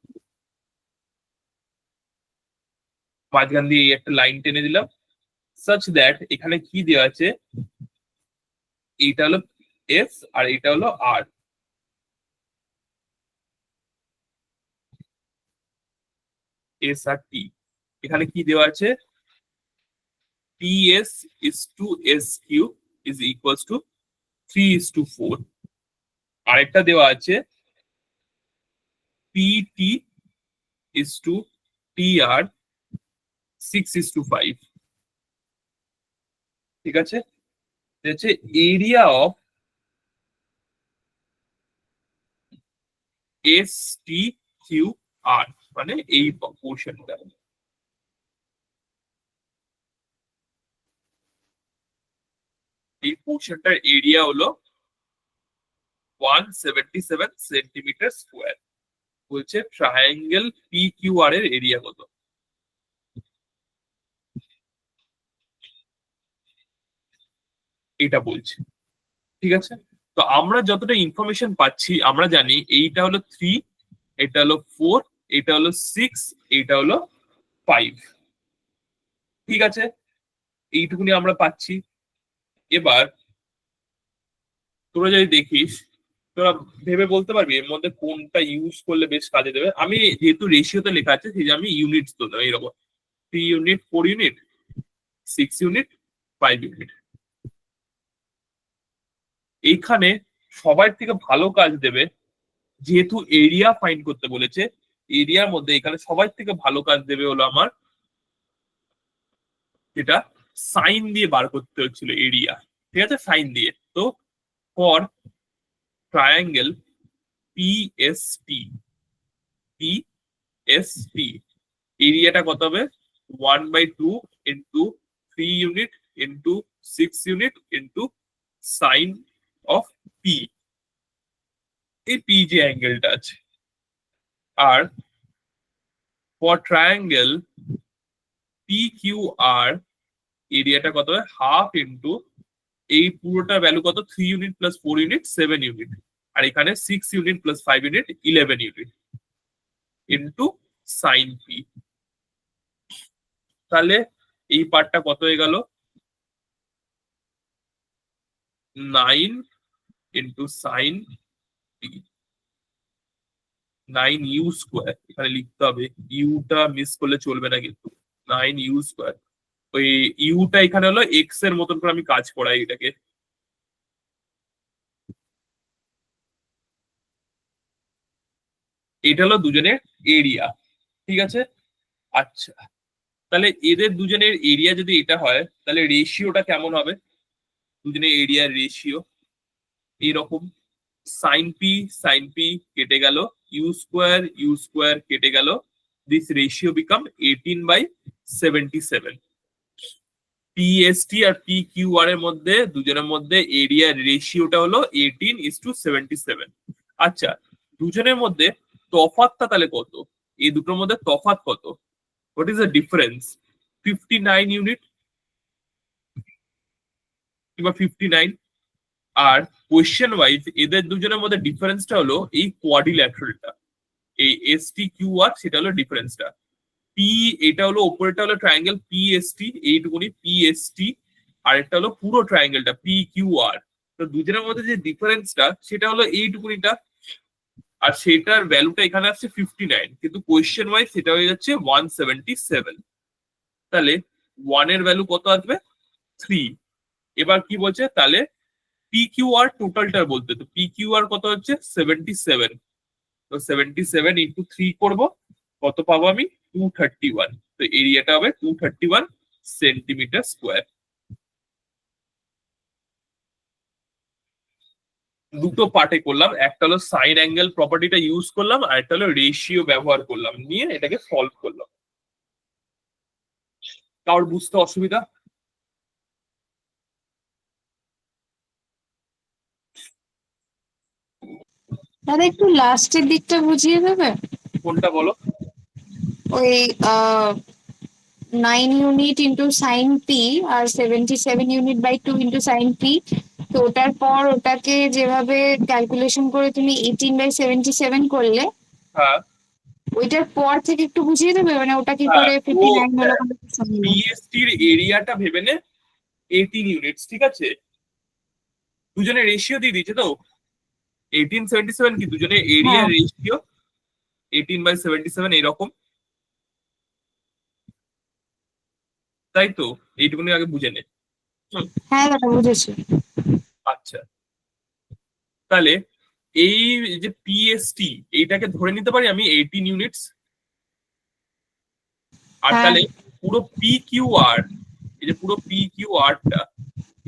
মাঝখান দিয়ে এই একটা লাইন টেনে দিলাম সাচ দ্যাট এখানে কি দেওয়া আছে, এইটা হলো এস আর এটা হলো আর। এস আর টি, এখানে কি দেওয়া আছে, ps is to sq is equals to 3:4। আরেকটা দেওয়া আছে pt is to tr 6:5। ঠিক আছে, হচ্ছে area of S T Q R, মানে এই পোর্শনটা। এই পোর্শনটার এরিয়া হলো 177 সেন্টিমিটার স্কোয়ার। বলছে ট্রায়াঙ্গেল পি কিউ আর এর এরিয়া কত। এটা বলছে, ঠিক আছে। তো আমরা যতটা ইনফরমেশন পাচ্ছি আমরা জানি এইটা হলো 3, এটা হলো 4, এটা হলো 6, এটা হলো 5। ঠিক আছে, এইটুকুনি আমরা পাচ্ছি। এবার তোরা যদি দেখিস, তোরা ভেবে বলতে পারবি এর মধ্যে কোনটা ইউজ করলে বেশ কাজে দেবে। আমি যেহেতু রেশিওতে লেখা আছে সেই যে আমি ইউনিটস তুললাম, এইরকম 3 ইউনিট, 4 ইউনিট, 6 ইউনিট, 5 ইউনিট। এইখানে সবার থেকে ভালো কাজ দেবে, যেহেতু এরিয়া ফাইন্ড করতে বলেছে, এরিয়ার মধ্যে এখানে সবার থেকে ভালো কাজ দেবে হলো আমার যেটা সাইন দিয়ে বার করতে হচ্ছিল এরিয়া, ঠিক আছে, সাইন দিয়ে। তো ফর ট্রায়াঙ্গেল পিএসটি, পিএসটি এরিয়াটা কত হবে, 1/2 into 3 unit into 6 unit into sign of P, এই পি যে অ্যাঙ্গেলটা আছে। আর ফর ট্রায়াঙ্গেল পি কিউ আর এরিয়াটা কত হবে, হাফ ইন্টু এই পুরোটার ভ্যালু কত, 3 ইউনিট প্লাস 4 ইউনিট 7 ইউনিট, আর এখানে 6 unit plus 5 unit 11 unit into sine P. তাহলে এই পার্টটা কত হয়ে গেল, 9 into sine P, 9 U square, এখানে লিখতে হবে, ইউটা মিস করলে চলবে না কিন্তু, 9 ইউ স্কোয়ার। ওই ইউটা এখানে হলো এক্স এর মতন করে আমি কাজ করাই এটাকে। এটা হলো দুজনের এরিয়া, ঠিক আছে। আচ্ছা, তাহলে এদের দুজনের এরিয়া যদি এটা হয় তাহলে রেশিওটা কেমন হবে, দুজনের এরিয়ার রেশিও এইরকম, সাইন পি কেটে গেল, ইউ স্কোয়ার কেটে গেল, দিস রেশিও বিকাম 18/77। পিএসটি আর পি কিউ আর এর মধ্যে দুজনের মধ্যে এরিয়ার রেশিওটা হলো 18:77। আচ্ছা, দুজনের মধ্যে তফাৎটা তাহলে কত, এই দুটোর মধ্যে তফাৎ কত, what is the difference, 59 unit কিংবা 59। আর কোয়েশ্চেন ওয়াইজ এদের দুজনের মধ্যে ডিফারেন্সটা হলো এই কোয়াড্রিল্যাটারালটা, এই এস টি কিউ আর, সেটা হলো ডিফারেন্সটা। পি, এটা হলো উপরেরটা হলো ট্রায়াঙ্গেল পিএসটি, এইটুকুনি পিএসটি, আর একটা হলো পুরো ট্রায়াঙ্গেলটা পি কিউ আর। তো দুজনের মধ্যে যে ডিফারেন্সটা সেটা হলো এইটুকুনিটা, আর সেটার ভ্যালুটা এখানে আসছে 59, কিন্তু কোয়েশ্চেন ওয়াইজ সেটা হয়ে যাচ্ছে 177। তাহলে 1 এর ভ্যালু কত আসবে, 3। এবার কি বলছে, তাহলে পি কিউ আর টোটালটা বলতে, তো পি কিউ আর কত হচ্ছে 77, তো 77 ইন্টু 3 করবো, কত পাবো আমি, 231। তো এরিয়াটা হবে 231 সেন্টিমিটার স্কোয়ার। দুটো পার্টে করলাম, একটা হলো সাইন অ্যাঙ্গেল প্রপার্টিটা ইউজ করলাম, আর একটা হলো রেশিও ব্যবহার করলাম, নিয়ে এটাকে সলভ করলাম। কারোর বুঝতে অসুবিধা? দাদা একটু লাস্টের দিকটা বুঝিয়ে দেবে? কোনটা বলো? ওই 9 ইউনিট ইন্টু সাইন পি আর 77 unit by 2 into sine P, তো ওটার পর ওটাকে যেভাবে ক্যালকুলেশন করে তুমি 18/77 করলে, হ্যাঁ ওইটার পর থেকে একটু বুঝিয়ে দেবে, মানে ওটা কি করে 59 হলো কোনো কিছু নেই। বিএসটির এরিয়াটা ভেবে নে 18 ইউনিটস, ঠিক আছে? দুজনের রেশিও দিয়ে দিয়েছে তো 18/77, কি দুজনের এরিয়া হ্যাঁ। রেশিও 18/77 এরকম, তাই তো? এইটুকুনি আগে বুঝে নে। হ্যাঁ দাদা বুঝেছি। আচ্ছা, তাহলে এই যে পিএসটি এইটাকে ধরে নিতে পারি আমি 18 ইউনিটস, আর হ্যাঁ। তাহলে পুরো পি কিউ আর, এই যে পুরো পি কিউ আরটা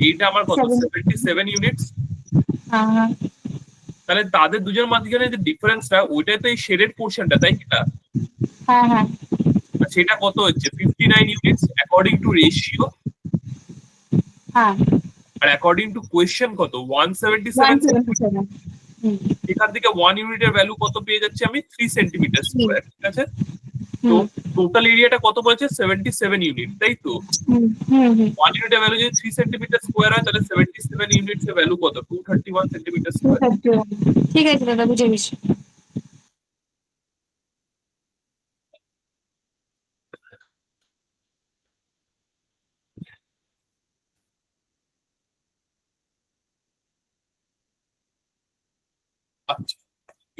এইটা আমার কত 77 ইউনিটস। হ্যাঁ হ্যাঁ তাহলে তাদের দুজনের মাঝখানে যে ডিফারেন্সটা ওইটাই তো এই শেডেড পোর্শনটা, তাই না? হ্যাঁ হ্যাঁ আর সেটা কত হচ্ছে 59 ইউনিটস অ্যাকর্ডিং টু রেশিও, হ্যাঁ আর অ্যাকর্ডিং টু কোয়েশ্চেন কত 177। 177। এখান থেকে 1 ইউনিটের ভ্যালু কত পেয়ে যাচ্ছে আমি 3 সেন্টিমিটার স্কোয়ার, ঠিক আছে? তো টোটাল এরিয়াটা কত বলেছে 77 ইউনিট, তাই তো? 1 ইউনিটের ভ্যালু যদি 3 সেন্টিমিটার স্কোয়ার হয় তাহলে 77 ইউনিটস এর ভ্যালু কত 231 সেন্টিমিটার স্কোয়ার। ঠিক আছে দাদা বুঝে গেছি। আচ্ছা,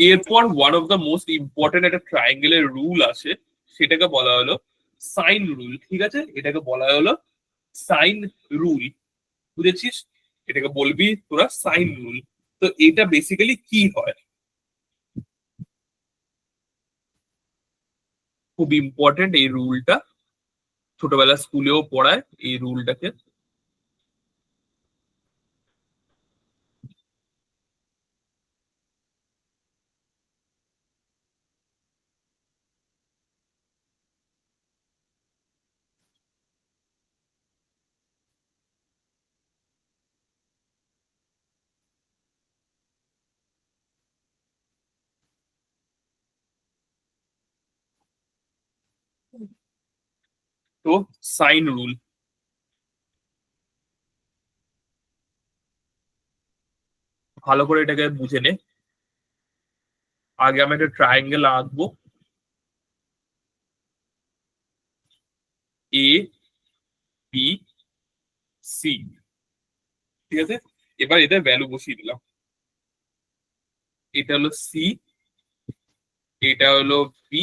এরপর one of the most important একটা ট্রায়াঙ্গেলের রুল আছে, সেটাকে বলা হলো সাইন রুল, ঠিক আছে? এটাকে বলা হলো সাইন রুল, বুঝেছিস? এটাকে বলবি তোরা সাইন রুল। তো এটা বেসিক্যালি কি হয়, খুব ইম্পর্টেন্ট এই রুলটা, ছোটবেলা স্কুলেও পড়ায় এই রুলটাকে। তো সাইন রুল ভালো করে এটাকে বুঝে নে। আগে আমি একটা ট্রায়াঙ্গেল আঁকবো, এ বি সি, ঠিক আছে? এবার এদের ভ্যালু বসিয়ে দিলাম। এটা হলো সি, এটা হলো বি,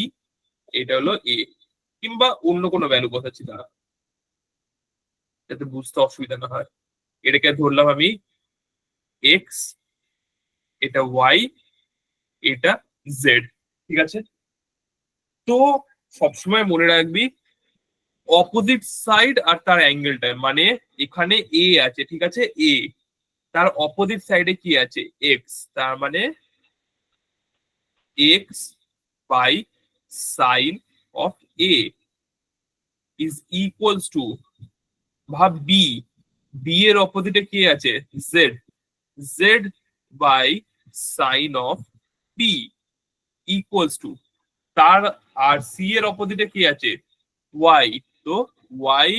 এটা হলো এ, কিংবা অন্য কোনো ভ্যালু বসাচ্ছি তারা, যাতে বুঝতে অসুবিধা না হয়। এটাকে ধরলাম আমি এক্স, এটা ওয়াই, এটা জেড, ঠিক আছে? তো সবসময় মনে রাখবি অপোজিট সাইড আর তার অ্যাঙ্গেলটা, মানে এখানে এ আছে, ঠিক আছে? এ, তার অপোজিট সাইডে কি আছে এক্স, তার মানে x by sine of A is equals two, ভাব বি, বি এর অপোজিটে কি আছে Z, Z by sine of B equals to, তার আর সি এর অপোজিটে কি আছে ওয়াই, তো Y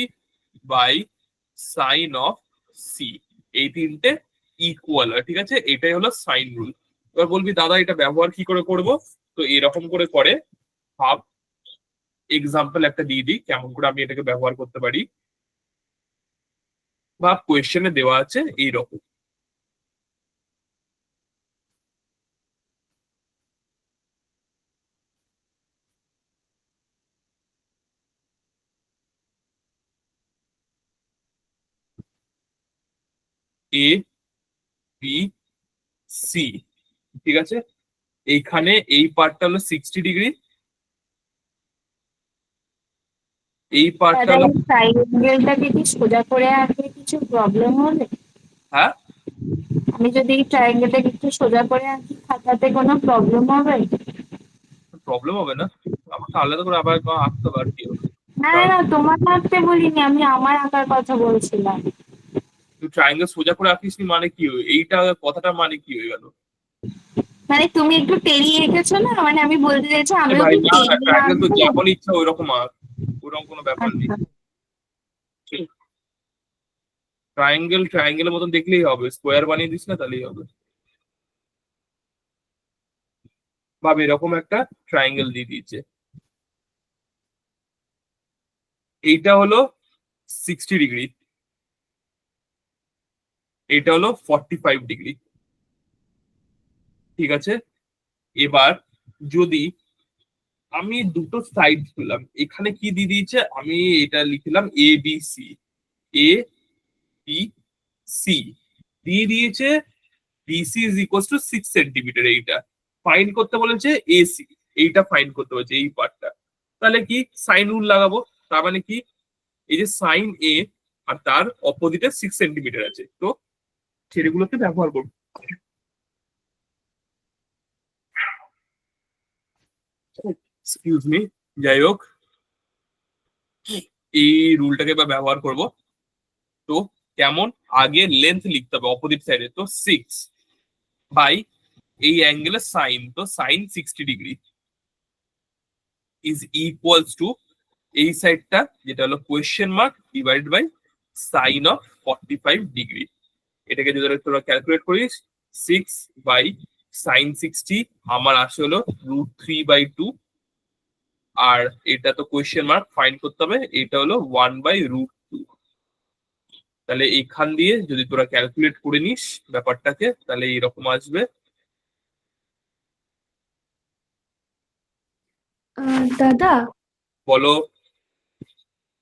by sine of C. এই তিনটে ইকুয়াল, ঠিক আছে? এটাই হলো সাইন রুল। এবার বলবি দাদা এটা ব্যবহার কি করে করব? তো এরকম করে করে ভাব, এক্সাম্পল একটা দিয়ে দিই কেমন করে আমি এটাকে ব্যবহার করতে পারি। ভাব কোয়েশ্চেনে দেওয়া আছে এইরকম, এ বি সি, ঠিক আছে? এইখানে এই পার্টটা হলো 60 ডিগ্রি, এই পার্টটা দাদা হলো, এই ট্রাইঙ্গেলটাকে কি সোজা করে আঁকলে কিছু প্রবলেম হবে? হ্যাঁ আমি যদি এই ট্রাইঙ্গেলটাকে একটু সোজা করে আঁকি খাতাতে কোনো প্রবলেম হবে? প্রবলেম হবে না, আমাকে আলাদা করে আবার আঁকতে পারবি কি হবে? না না তোমার আঁকতে বলিনি, আমি আমার আঁকার কথা বলছিলাম। তুই ট্রায়াঙ্গেল সোজা করে আঁকিস নি মানে কি এইটা কথাটা মানে কি হয়ে গেল? মানে তুমি একটু টেরিয়ে এঁকেছো না, মানে আমি বলতে চাইছি এ আমিও ভাই কি না না, টেরিয়ে ট্রায়াঙ্গেল তো আঁকবো? যেমন ইচ্ছা ওইরকম আর ওরকম কোনো ব্যাপার নেই। আচ্ছা ট্রায়াঙ্গেলের মতন দেখলেই হবে, স্কোয়ার বানিয়ে দিস না তাহলেই হবে। ভাব এরকম একটা ট্রায়াঙ্গেল দিয়ে দিয়েছে, এইটা হলো 60 ডিগ্রি, এটা হলো 45 ডিগ্রি। ঠিক আছে, এবার যদি আমি দুটো সাইড পেলাম, এখানে কি দিয়ে দিয়েছে, আমি এটা লিখলাম A B C, A B C দিয়ে দিয়েছে, BC is equal to 6 centimetre. এইটা ফাইন্ড করতে বলেছে, এসি এইটা ফাইন্ড করতে বলেছে এই পার্টটা। তাহলে কি সাইন রুল লাগাবো, তার মানে কি এই যে সাইন এ আর তার অপোজিটে 6 সেন্টিমিটার আছে, তো সেগুলোকে ব্যবহার করবো। এক্সকিউজ মি, যাই হোক এই রুলটাকে এবার ব্যবহার করব। তো কেমন, আগে লেন্থ লিখতে হবে অপোজিট সাইডে, তো 6 বাই এই অ্যাঙ্গেলের সাইন, তো sine 60 degree is equals to এই সাইডটা যেটা হলো question mark divide by sine of 45 degree. এটাকে যদি তোরা ক্যালকুলেট করিস, 6 বাই সাইন 60 আমার আসে হলো √3/2, আর এটা তো কোয়েশ্চেন মার্ক ফাইন্ড করতে হবে, এটা হলো 1/√2। তাহলে এখান দিয়ে যদি তোরা ক্যালকুলেট করে নিস ব্যাপারটাকে, তাহলে এরকম আসবে। দাদা, বলো।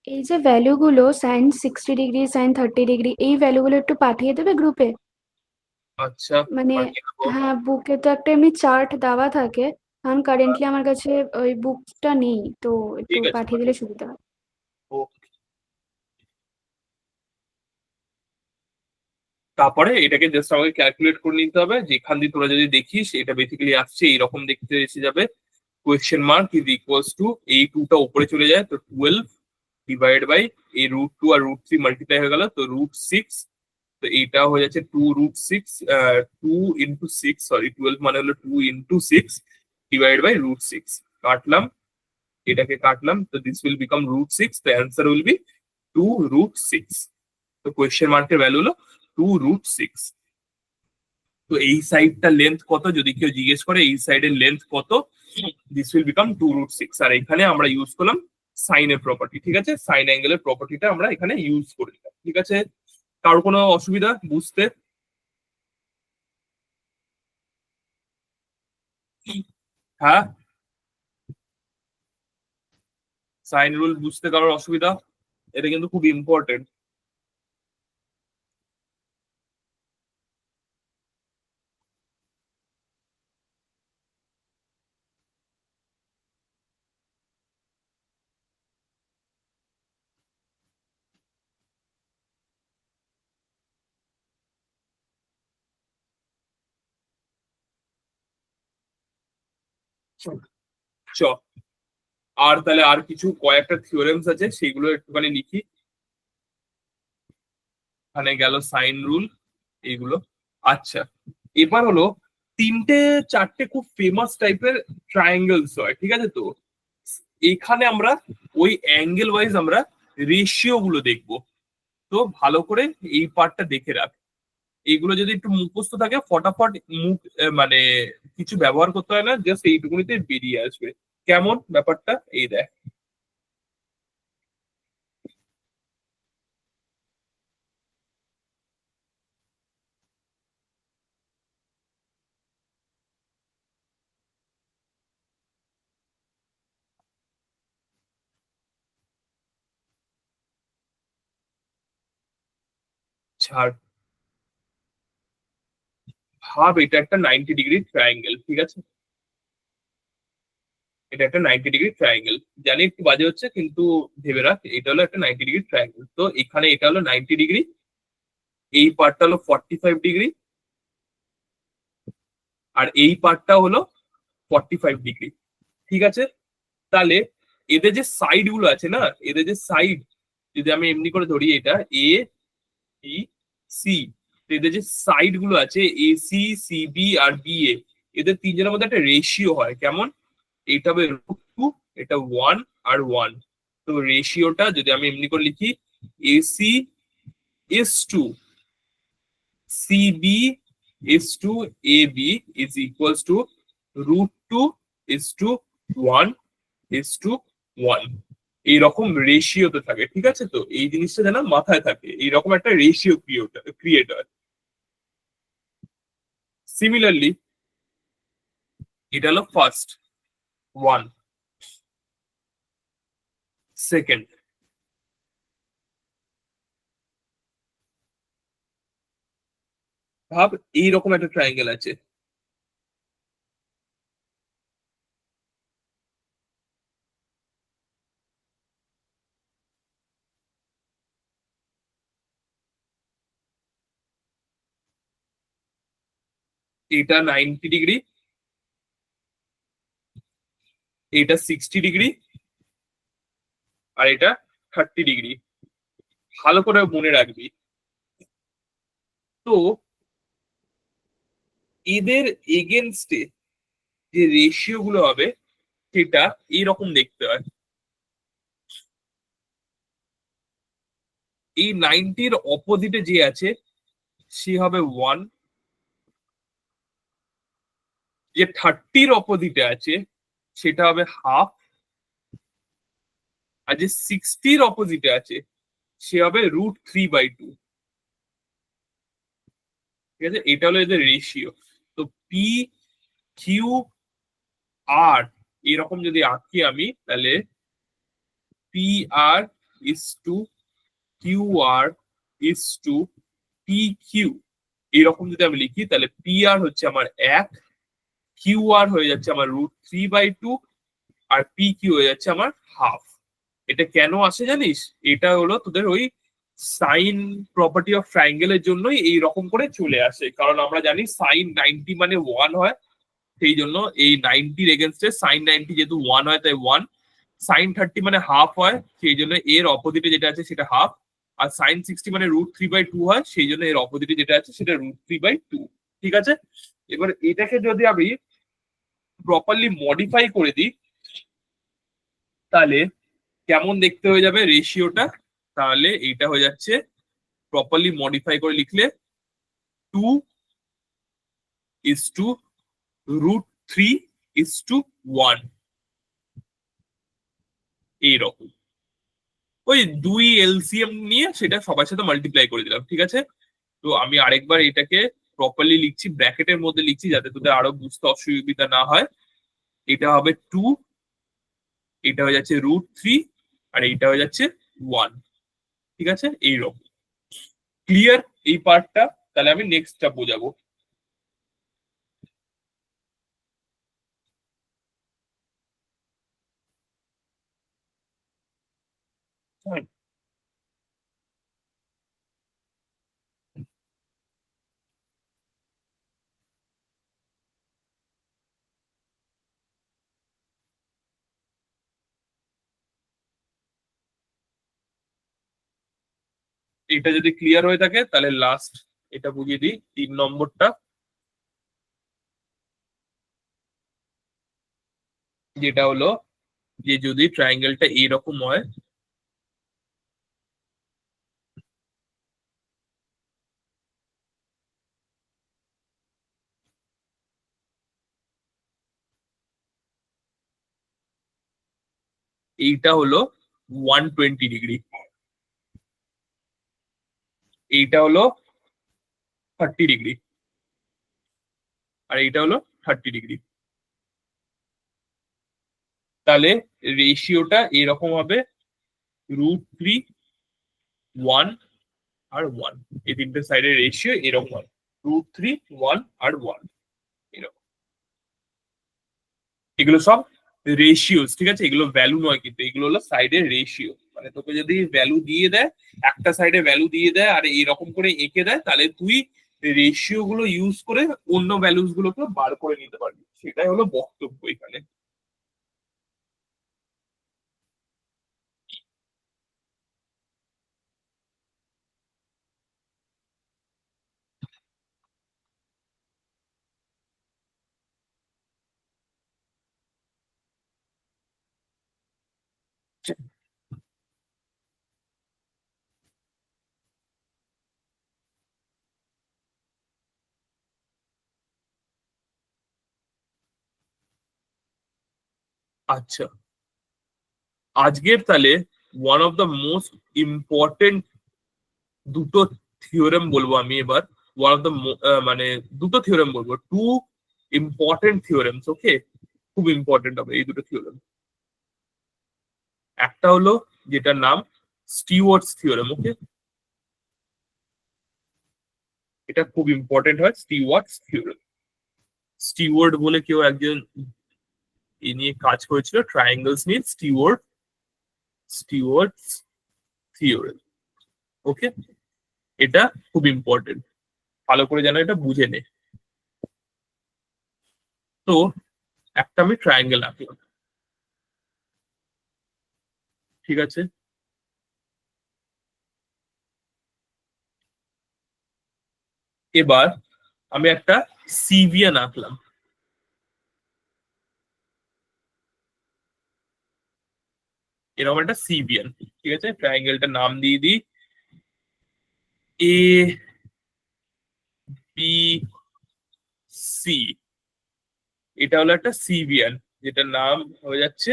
এই যে ভ্যালুগুলো সাইন 60 ডিগ্রি, সাইন 30 ডিগ্রি, এই ভ্যালুগুলো একটু পাঠিয়ে দেবে গ্রুপে? আচ্ছা, মানে পাঠিয়ে দেবো। হ্যাঁ, বুকে তো একটা এমনি চার্ট দেওয়া থাকে, কারণ কারেন্টলি আমার কাছে ওই বুকটা নেই, তো একটু ঠিক আছে, পাঠিয়ে দিলে সুবিধা হয়। ওকে। তারপরে এটাকে জাস্ট আমাকে ক্যালকুলেট করে নিতে হবে, যেখান দিয়ে তোরা যদি দেখিস এটা বেসিক্যালি আসছে এইরকম দেখতে এসে যাবে, question mark is equals to এই 2টা উপরে চলে যায়, তো 12 ডিভাইড বাই এই √2 আর √3 মাল্টিপ্লাই হয়ে গেল, তো √6। তো এইটা হয়ে যাচ্ছে 2√6, 2 ইন্টু 6, সরি 12 মানে হলো 2 ইন্টু 6 ডিভাইড বাই √6। কাটলাম, এটাকে কাটলাম, তো দিস উইল বিকাম √6, তো অ্যান্সার উইল বি 2√6। তো কোয়েশ্চেন মার্কের ভ্যালু হলো 2√6। তো এই সাইডটার লেন্থ কত যদি কেউ জিজ্ঞেস করে, এই সাইডের লেন্থ কত, দিস উইল বিকাম 2√6। আর এখানে আমরা ইউজ করলাম সাইনের প্রপার্টি, ঠিক আছে, সাইন অ্যাঙ্গেলের প্রপার্টিটা আমরা এখানে ইউজ করে দিলাম। ঠিক আছে, কারোর কোনো অসুবিধা বুঝতে? হ্যাঁ, সাইন রুল বুঝতে কারোর অসুবিধা? এটা কিন্তু খুব ইম্পর্টেন্ট। চ, আর তাহলে আর কিছু কয়েকটা থিওরেমস আছে সেগুলো একটুখানি লিখি। এখানে গেল সাইন রুল এইগুলো। আচ্ছা, এবার হলো তিনটে চারটে খুব ফেমাস টাইপের ট্রায়াঙ্গেলস হয়, ঠিক আছে। তো এখানে আমরা ওই অ্যাঙ্গেল ওয়াইজ আমরা রেশিও গুলো দেখবো, তো ভালো করে এই পার্টটা দেখে রাখ। এইগুলো যদি একটু মুখস্থ থাকে ফটাফট মুখ মানে কিছু ব্যবহার করতে হয় না, জাস্ট এইটুকুনিতে বেরিয়ে আসবে। কেমন ব্যাপারটা, এই দেখ। ছাড়, ভাব এটা একটা 90 ডিগ্রি ট্রায়াঙ্গেল, ঠিক আছে, এটা একটা 90 ডিগ্রি ট্রায়াঙ্গেল। জানি একটু বাজে হচ্ছে, কিন্তু ভেবে রাখ এটা হলো একটা 90 ডিগ্রি ট্রায়াঙ্গেল। তো এখানে এটা হলো 90 ডিগ্রি, এই পার্টটা হলো 45 ডিগ্রি, আর এই পার্টটা হলো 45 ডিগ্রি। ঠিক আছে, তাহলে এদের যে সাইড গুলো আছে না, এদের যে সাইড, যদি আমি এমনি করে ধরি এটা এ বি সি, এদের যে সাইড গুলো আছে এ সি, সি বি আর বি এ, এদের তিনজনের মধ্যে একটা রেশিও হয়, কেমন? এটা হবে √2, এটা 1 আর 1। তো রেশিওটা যদি আমি এমনি করে লিখি, AC is to CB is to AB is equals to √2 is to 1 is to 1। এইরকম রেশিওতে থাকে, ঠিক আছে? তো এই জিনিসটা যেন মাথায় থাকে, এইরকম একটা রেশিও ক্রিয়েট হয়। সিমিলারলি এটা হলো ফার্স্ট 1, সেকেন্ড, ভাব এইরকম একটা ট্রায়াঙ্গেল আছে, এটা 90 ডিগ্রি, এটা 60 ডিগ্রি, আর এটা 30 ডিগ্রি। ভালো করে মনে রাখবি। তো এদের এগেনস্টে যে রেশিও গুলো হবে সেটা এইরকম দেখতে হয়। এই 90-র অপোজিটে যে আছে সে হবে 1, যে 30-র অপোজিটে আছে সেটা হবে হাফ, আর যে 60-র অপোজিটে আছে সে হবে √3/2। ঠিক আছে, এটা হলো এদের রেশিও। তো পি কিউ আর এরকম যদি আঁকি আমি, তাহলে P R is to Q R is to P Q, এরকম যদি আমি লিখি, তাহলে পি আর হচ্ছে আমার 1, কিউ আর হয়ে যাচ্ছে আমার √3/2, আর পি কিউ হয়ে যাচ্ছে আমার হাফ। এটা কেন আসে জানিস? এটা হলো তোদের ওই সাইন প্রপার্টি অফ ট্রায়াঙ্গেলের জন্যই এই রকম করে চলে আসে, কারণ আমরা জানি সাইন 90 মানে 1 হয়, সেই জন্য এই 90-র এগেনস্টে সাইন 90 যেহেতু 1 হয় তাই 1, সাইন 30 মানে হাফ হয়, সেই জন্য এর অপোজিটে যেটা আছে সেটা হাফ, আর সাইন 60 মানে √3/2 হয়, সেই জন্য এর অপোজিটে যেটা আছে সেটা √3/2। ঠিক আছে, এবার এটাকে যদি আমি প্রপারলি মডিফাই করে দিই তাহলে কেমন দেখতে হয়ে যাবে রেশিওটা? তাহলে এইটা হয়ে যাচ্ছে, প্রপারলি মডিফাই করে লিখলে 2:√3:1, এইরকম। ওই 2 এলসিএম নিয়ে সেটা সবার সাথে মাল্টিপ্লাই করে দিলাম, ঠিক আছে? তো আমি আরেকবার এটাকে প্রপারলি লিখছি, ব্র্যাকেটের মধ্যে লিখছি যাতে তোদের আরো বুঝতে অসুবিধা না হয়। এটা হবে 2, এটা হয়ে যাচ্ছে √3, আর এইটা হয়ে যাচ্ছে 1। ঠিক আছে, এইরকম। ক্লিয়ার এই পার্টটা? তাহলে আমি নেক্সটটা বোঝাবো। হ্যাঁ, এটা যদি ক্লিয়ার হয়ে থাকে তাহলে লাস্ট এটা বুঝিয়ে দিই, 3 নম্বরটা, যেটা হলো যে যদি ট্রায়াঙ্গেলটা এইরকম হয়, এইটা হলো 120 ডিগ্রি, এইটা হলো 30 ডিগ্রি, আর এইটা হলো 30 ডিগ্রি। তাহলে রেশিওটা এরকম হবে √3, 1 আর 1, এই তিনটে সাইডের রেশিও এরকম হয়, √3, 1 আর 1, এরকম। এগুলো সব রেশিওস, ঠিক আছে? এগুলো ভ্যালু নয়, কিন্তু এগুলো হলো সাইডের রেশিও। মানে তোকে যদি ভ্যালু দিয়ে দেয়, একটা সাইডে ভ্যালু দিয়ে দেয় আর এরকম করে এঁকে দেয়, তাহলে তুই রেশিও গুলো ইউজ করে অন্য ভ্যালুস গুলোকে বার করে নিতে পারবি, সেটাই হলো বক্তব্য এখানে। আচ্ছা, আজকের তাহলে one of the most important দুটো থিওরেম বলবো আমি এবার। ওয়ান অফ দ্য মানে দুটো থিওরেম বলবো, টু ইম্পর্টেন্ট থিওরেমস। ওকে, খুব ইম্পর্টেন্ট হবে এই দুটো থিওরেম। একটা হলো যেটার নাম স্টিওয়ার্টস থিওরেম। ওকে, এটা খুব ইম্পর্টেন্ট হয়, স্টিওয়ার্টস থিওরেম। স্টিওয়ার্ড বলে কেউ একজন এ নিয়ে কাজ করেছিল, ট্রায়াঙ্গেলস নিয়ে, স্টিওয়ার্টস থিওরেম। ওকে, এটা খুব ইম্পর্টেন্ট, ভালো করে যেন এটা বুঝে নে। তো একটা আমি ট্রায়াঙ্গেল আঁকলাম, ঠিক আছে? এবার আমি একটা সিভিয়ান আঁকলাম। এরকম একটা সিভিয়ান, ঠিক আছে? ট্রায়াঙ্গেলটার নাম দিয়ে দিই এ বি সি। এটা হলো একটা সিভিয়ান, যেটার নাম হয়ে যাচ্ছে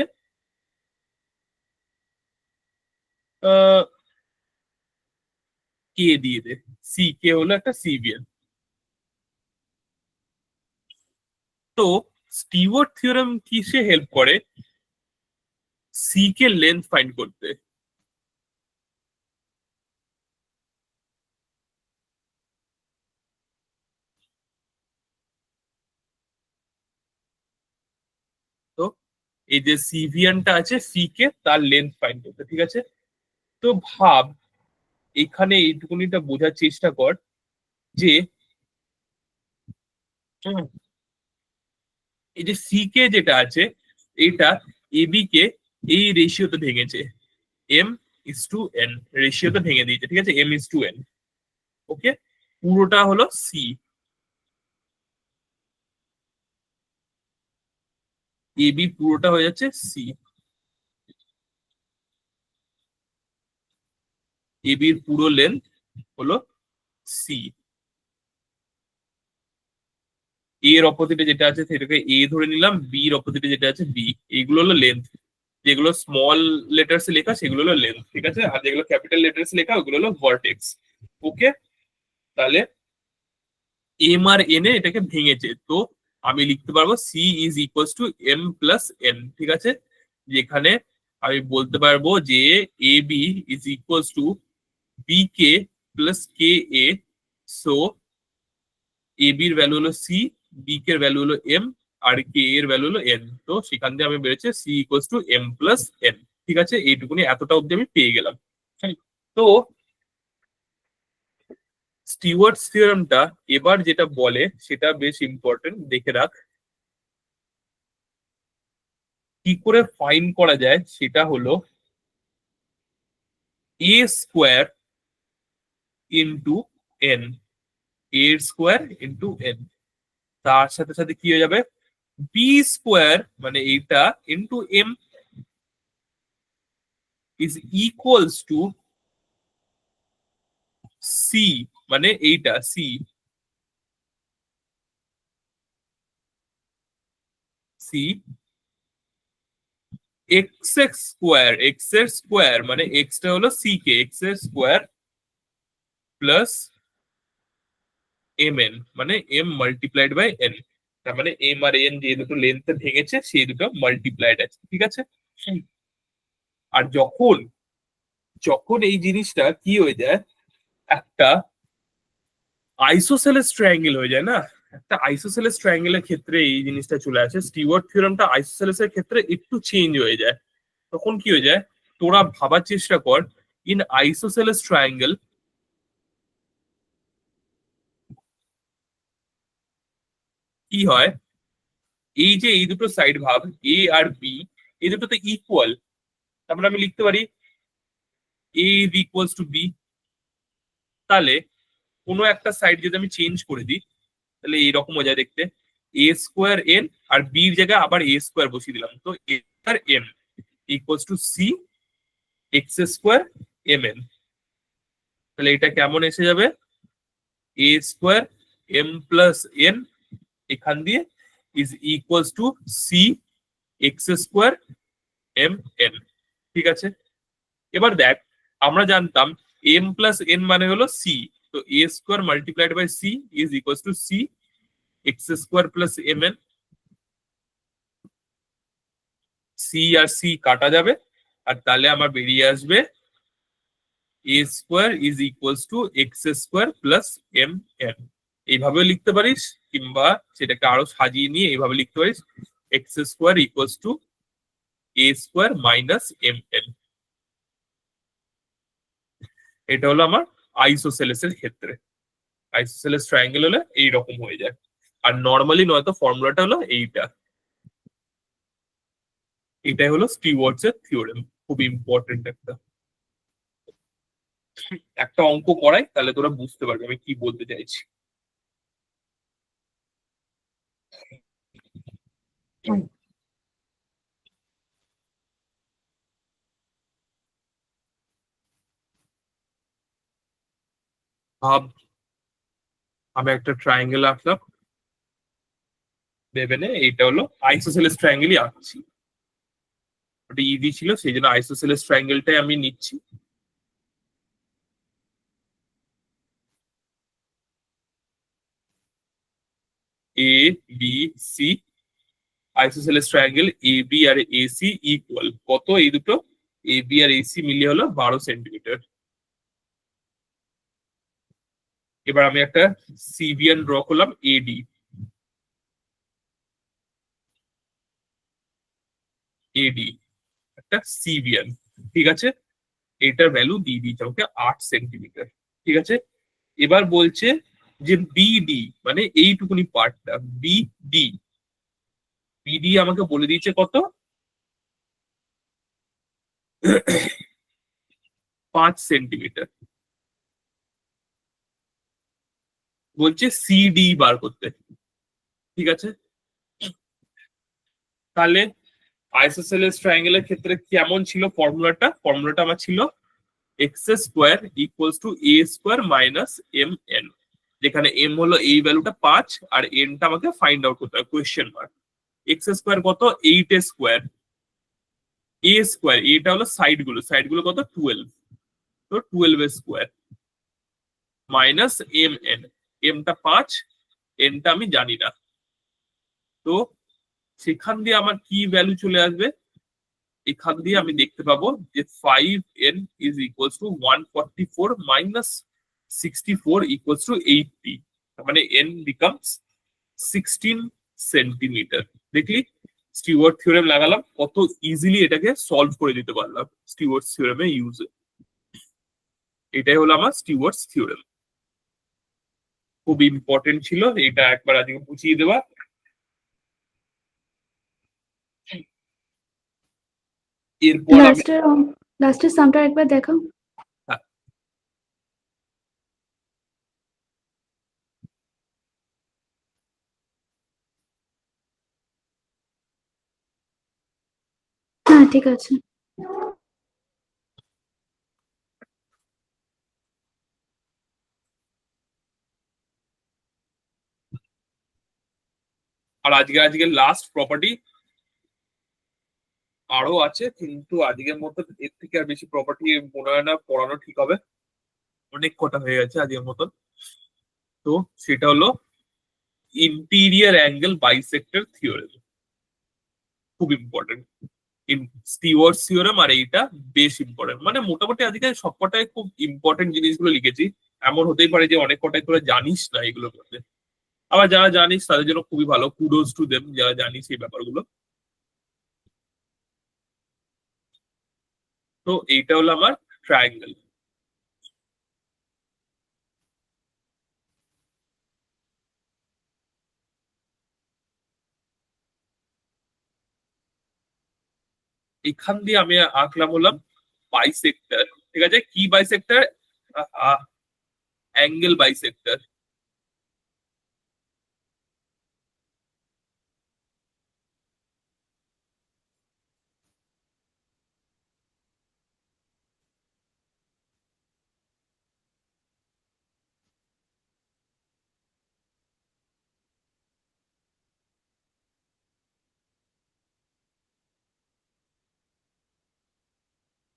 কে দিয়ে দে, সি কে হলো একটা সিভিয়ান। তো স্টিওয়ার্ট থিওরেম কিসে হেল্প করে? সি কে লেন্থ ফাইন্ড করতে। তো এই যে সিভিয়ানটা আছে, সি কে তার লেন্থ ফাইন্ড করতে, ঠিক আছে? তো ভাব, এখানে এইটুকুনিটা বোঝার চেষ্টা কর যে হুম, এই যে সি কে যেটা আছে, এটা এবি কে এই রেশিওতে ভেঙেছে, m:n রেশিওতে ভেঙে দিয়েছে, ঠিক আছে? m:n। ওকে, পুরোটা হলো সি, এবি পুরোটা হয়ে যাচ্ছে সি। এবির পুরো লেন্থ হলো সি। এর অপোজিটে যেটা আছে সেটাকে এ ধরে নিলাম, বি এর অপোজিটে যেটা আছে বি। এইগুলো হলো লেন্থ। যেগুলো স্মল লেটার্স লেখা সেগুলো হলো লেন্থ, ঠিক আছে? আর যেগুলো ক্যাপিটাল লেটার্স লেখা ওগুলো হলো ভার্টেক্স। ওকে, তাহলে এম আর এন এ এটাকে ভেঙেছে, তো আমি লিখতে পারবো C is equals to M plus N, ঠিক আছে? যেখানে আমি বলতে পারবো যে A B is equals to B K plus K A. So A বির ভ্যালু হলো সি, বি কে এর ভ্যালু হলো এম, আর কে এর ভ্যালু হলো এন। তো সেখান থেকে আমি বেরোচ্ছে C equals to M plus N, ঠিক আছে? এইটুকুনি এতটা অব্দি আমি পেয়ে গেলাম। তো স্টিওয়ার্টস থিওরেমটা এবার যেটা বলে সেটা বেশ ইম্পর্টেন্ট, দেখে রাখ। কি করে ফাইন্ড করা যায় সেটা হলো এ স্কোয়ার ইন্টু এন, এ স্কোয়ার ইন্টু এন। তার সাথে সাথে কি হয়ে যাবে, বি স্কোয়ার মানে এইটা into M is equals to C, মানে এইটা C, C x x square, x এর স্কোয়ার মানে এক্সটা হলো সি কে, এক্স এর স্কোয়ার প্লাস এম এন মানে এম মাল্টিপ্লাইড বাই এন। তার মানে এম আর এন যে দুটো লেন্থে ভেঙেছে সেই দুটো মাল্টিপ্লাইড আছে, ঠিক আছে? আর যখন যখন এই জিনিসটা কি হয়ে যায়, একটা আইসোসেলেস ট্রায়াঙ্গেল হয়ে যায় না, একটা আইসোসেলেস ট্রায়াঙ্গেলের ক্ষেত্রে এই জিনিসটা চলে আসে। স্টিওয়ার্ট থিওরেমটা আইসোসেলেস এর ক্ষেত্রে একটু চেঞ্জ হয়ে যায়। তখন কি হয়ে যায়, তোরা ভাবার চেষ্টা কর, ইন আইসোসেলেস ট্রায়াঙ্গেল কি হয়, এই যে এই দুটো সাইড ভাব এ আর বি, এই দুটো তো ইকুয়াল। তারপরে আমি লিখতে পারি এ ইজ ইকুয়ালস টু বি। তাহলে কোনো একটা সাইড যদি আমি চেঞ্জ করে দিই তাহলে এইরকম হয়ে যায় দেখতে, এ স্কোয়ার এন আর বির জায়গায় আবার এ স্কোয়ার বসিয়ে দিলাম, তো এ আর N equals to C X square M N. তাহলে এটা কেমন এসে যাবে, A square M plus N এখান দিয়ে is equals to C X square M N. ঠিক আছে, এবার দেখ আমরা জানতাম এম প্লাস এন মানে হলো সি, তো A square multiplied by C is equals to C X square plus M N. C আর সি কাটা যাবে, আর তাহলে আমার বেরিয়ে আসবে A square is equals to X square plus M N. এইভাবেও লিখতে পারিস, কিংবা সেটাকে আরো সাজিয়ে নিয়ে এইভাবে লিখতে পারিস x square equals to A square minus M N. এটা হলো আমার আইসোসেলেস এর ক্ষেত্রে। আইসোসেলেস ট্রায়াঙ্গেল হলে এইরকম হয়ে যায়, আর নর্মালি নয়তো ফর্মুলাটা হলো এইটা। এটাই হলো স্টিওয়ার্টস এর থিওরেম, খুব ইম্পর্টেন্ট একটা একটা অঙ্ক করাই, তাহলে তোরা বুঝতে পারবি আমি কি বলতে চাইছি। ভাব আমি একটা ট্রায়াঙ্গেল আঁকলাম, ভেবে নে এইটা হলো আইসোসেলেস ট্রায়াঙ্গেলই আঁকছি। ওটা ইজি ছিল সেই জন্য আইসোসেলেস ট্রায়াঙ্গেলটাই আমি নিচ্ছি। A B C, isosceles triangle A B আর এ সি ইকুয়াল কত, এই দুটো এ বি আর এ সি মিলিয়ে হলো 12 সেন্টিমিটার। এবার আমি একটা সিবিএন ড্র করলাম এডি, এডি একটা সিবিএন। ঠিক আছে, এটার ভ্যালু দিয়ে দিয়েছে আমাকে 8 সেন্টিমিটার। ঠিক আছে, এবার বলছে যে বিডি মানে এইটুকুনি পার্টটা বিডি, বিডি আমাকে বলে দিয়েছে কত 5 সেন্টিমিটার। বলছে সিডি বার করতে। ঠিক আছে, তাহলে আইসোসেলেস ট্রায়াঙ্গেলের ক্ষেত্রে কেমন ছিল ফর্মুলাটা, ফর্মুলাটা আমার ছিল x square equals to A square minus M N, যেখানে এম হলো এই ভ্যালুটা 5 আর এনটা আমাকে ফাইন্ড আউট করতে হবে কোয়েশ্চেন মার্ক। এক্স স্কোয়ার কত 8 স্কোয়ার, এ স্কোয়ার এটা হলো সাইড গুলো কত 12, তো 12 স্কোয়ার মাইনাস এম এন, এমটা 5 এনটা আমি জানি না, তো সেখান দিয়ে আমার কি ভ্যালু চলে আসবে, এখান দিয়ে আমি দেখতে পাবো যে 5n is equals two 144 minus 64 equals to 80, মানে n বিকামস 16 সেন্টিমিটার। দেখলি স্টিওয়ার্ট থিওরেম লাগালাম, কত ইজিলি এটাকে সলভ করে দিতে পারলাম স্টিওয়ার্ট থিওরেমে ইউজে। এটাই হলো আমার স্টিওয়ার্টস থিওরেম, খুব ইম্পর্টেন্ট ছিল এটা একবার আজকে বুঝিয়ে দেওয়া। এরপর আমি লাস্টের সামটা একবার দেখাও। হ্যাঁ, হ্যাঁ ঠিক আছে। আর আজকে লাস্ট প্রপার্টি আরো আছে, কিন্তু আজকের মতো এর থেকে আর বেশি প্রপার্টি মনে হয় না পড়ানো ঠিক হবে, অনেক কটা হয়ে গেছে আজকের মতন। তো সেটা হলো ইন্টিরিয়ার অ্যাঙ্গেল বাইসেক্টর থিওরেম, খুব ইম্পর্টেন্ট স্টিওয়ার্টস থিওরেম, আর এইটা বেশ ইম্পর্টেন্ট। মানে মোটামুটি আজকে সবকটাই খুব ইম্পর্টেন্ট জিনিসগুলো লিখেছি, এমন হতেই পারে যে অনেক কটাই তোরা জানিস না এগুলোর মধ্যে, আবার যারা জানিস তাদের জন্য খুবই ভালো, কুডোজ টু দেম যারা জানিস এই ব্যাপারগুলো। তো এইটা হলো আমার ট্রায়াঙ্গেল। এখান দিয়ে আমি আঁকলাম হলাম বাইসেক্টর। ঠিক আছে, কি বাইসেক্টর, অ্যাঙ্গেল বাইসেক্টর।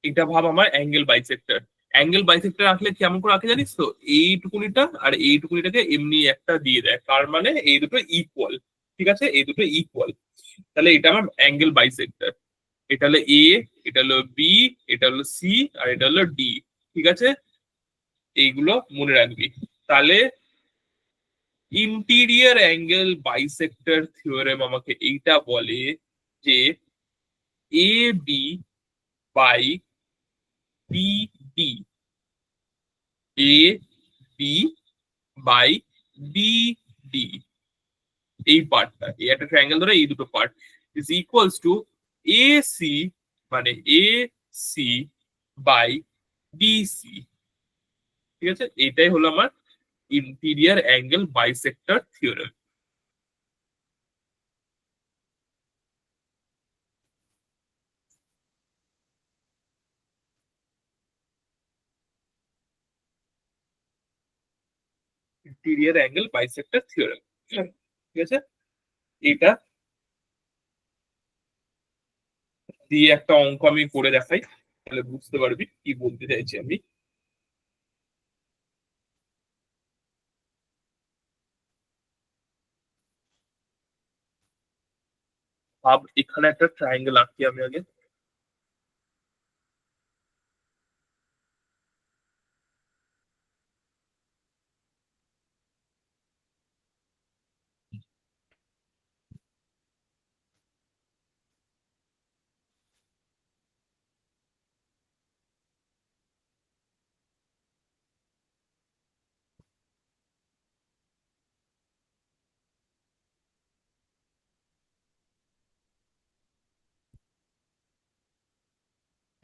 এটা ভাব আমার অ্যাঙ্গেল বাইসেক্টর। অ্যাঙ্গেল বাইসেক্টর আঁকলে কেমন করে আঁকে জানিস তো, এইটুকুনিটা আর এইটুকুনিটাকে এমনি একটা দিয়ে দেয়, তার মানে এই দুটো ইকুয়াল। ঠিক আছে, এই দুটো ইকুয়াল, তাহলে এটা আমার অ্যাঙ্গেল বাইসেক্টর। এটা হলো এ, এটা হলো বি, এটা হলো সি, আর এটা হলো ডি। ঠিক আছে, এইগুলো মনে রাখবি। তাহলে ইন্টিরিয়ার অ্যাঙ্গেল বাইসেক্টর থিওরেম আমাকে এইটা বলে যে A B by B D, A B by B D, এই পার্টটা, এই একটা ট্রায়াঙ্গেল ধরে এই দুটো part is equals to A C, মানে A C by B C. ঠিক আছে, এটাই হলো আমার interior angle bisector theorem. Interior angle bisector theorem. ঠিক আছে, এটা দিয়ে একটা অঙ্ক আমি করে দেখাই, তাহলে বুঝতে পারবি কি বলতে চাইছি আমি। ভাব এখানে একটা ট্রায়াঙ্গেল আঁকি আমি আগে।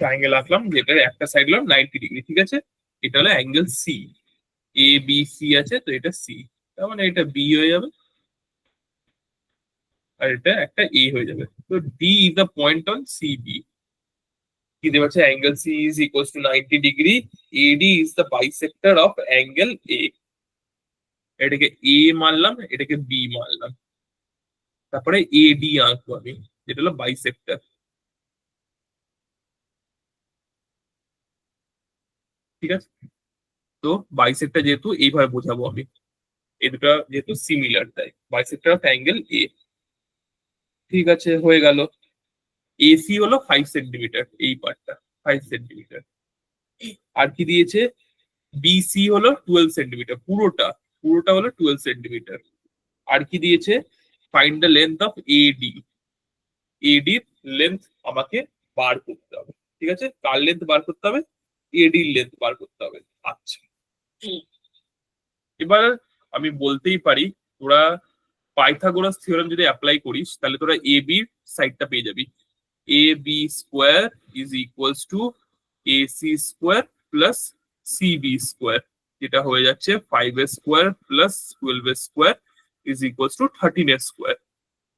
ট্রায়াঙ্গেল আঁকলাম যেটার একটা সাইড হলো 90 ডিগ্রি। ঠিক আছে, এটা হলো angle C, A B C আছে, তো এটা সি, তার মানে এটা বি হয়ে যাবে, আর এটা একটা এ হয়ে যাবে। তো D is the point on C B. কি দেওয়া আছে, angle C is equals to 90 ডিগ্রি, AD is the bisector of angle A. এটাকে এ মানলাম, এটাকে বি মানলাম, তারপরে এডি আঁকবো আমি, যেটা হলো বাইসেক্টর। ঠিক আছে, তো বাইসেক্টর যেহেতু এইভাবে বোঝাবো আমি, এই দুটো যেহেতু সিমিলার, তাই বাইসেক্টর অফ অ্যাঙ্গেল এ। ঠিক আছে, হয়ে গেল। এসি হলো 5 সেন্টিমিটার, এই পার্টটা 5 সেন্টিমিটার। আর কি দিয়েছে, বিসি হলো 12 সেন্টিমিটার, পুরোটা পুরোটা হলো 12 সেন্টিমিটার। আর কি দিয়েছে, find the length of AD, এডির লেন্থ আমাকে বার করতে হবে। ঠিক আছে, কার লেন্থ বার করতে হবে, এডির লেন্থ বার করতে হবে। আচ্ছা, এবার আমি বলতেই পারি, তোরা পাইথাগোরাস থিওরেম যদি অ্যাপ্লাই করিস তাহলে তোরা এ বির সাইডটা পেয়ে যাবি। A B square is equals to A C square plus C B square, যেটা হয়ে যাচ্ছে 5 square plus 12 square is equals to 13 square.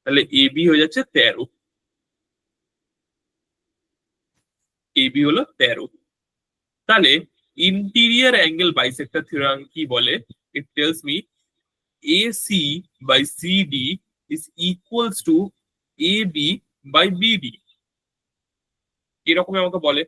তাহলে এ বি হয়ে যাচ্ছে 13, এ বি হলো 13। তাহলে ইন্টিরিয়ার অ্যাঙ্গেল বাইসেক্টর থিওরেম কি বলে, it tells me AC by CD is equals to AB by BD, এরকমই আমাকে বলে।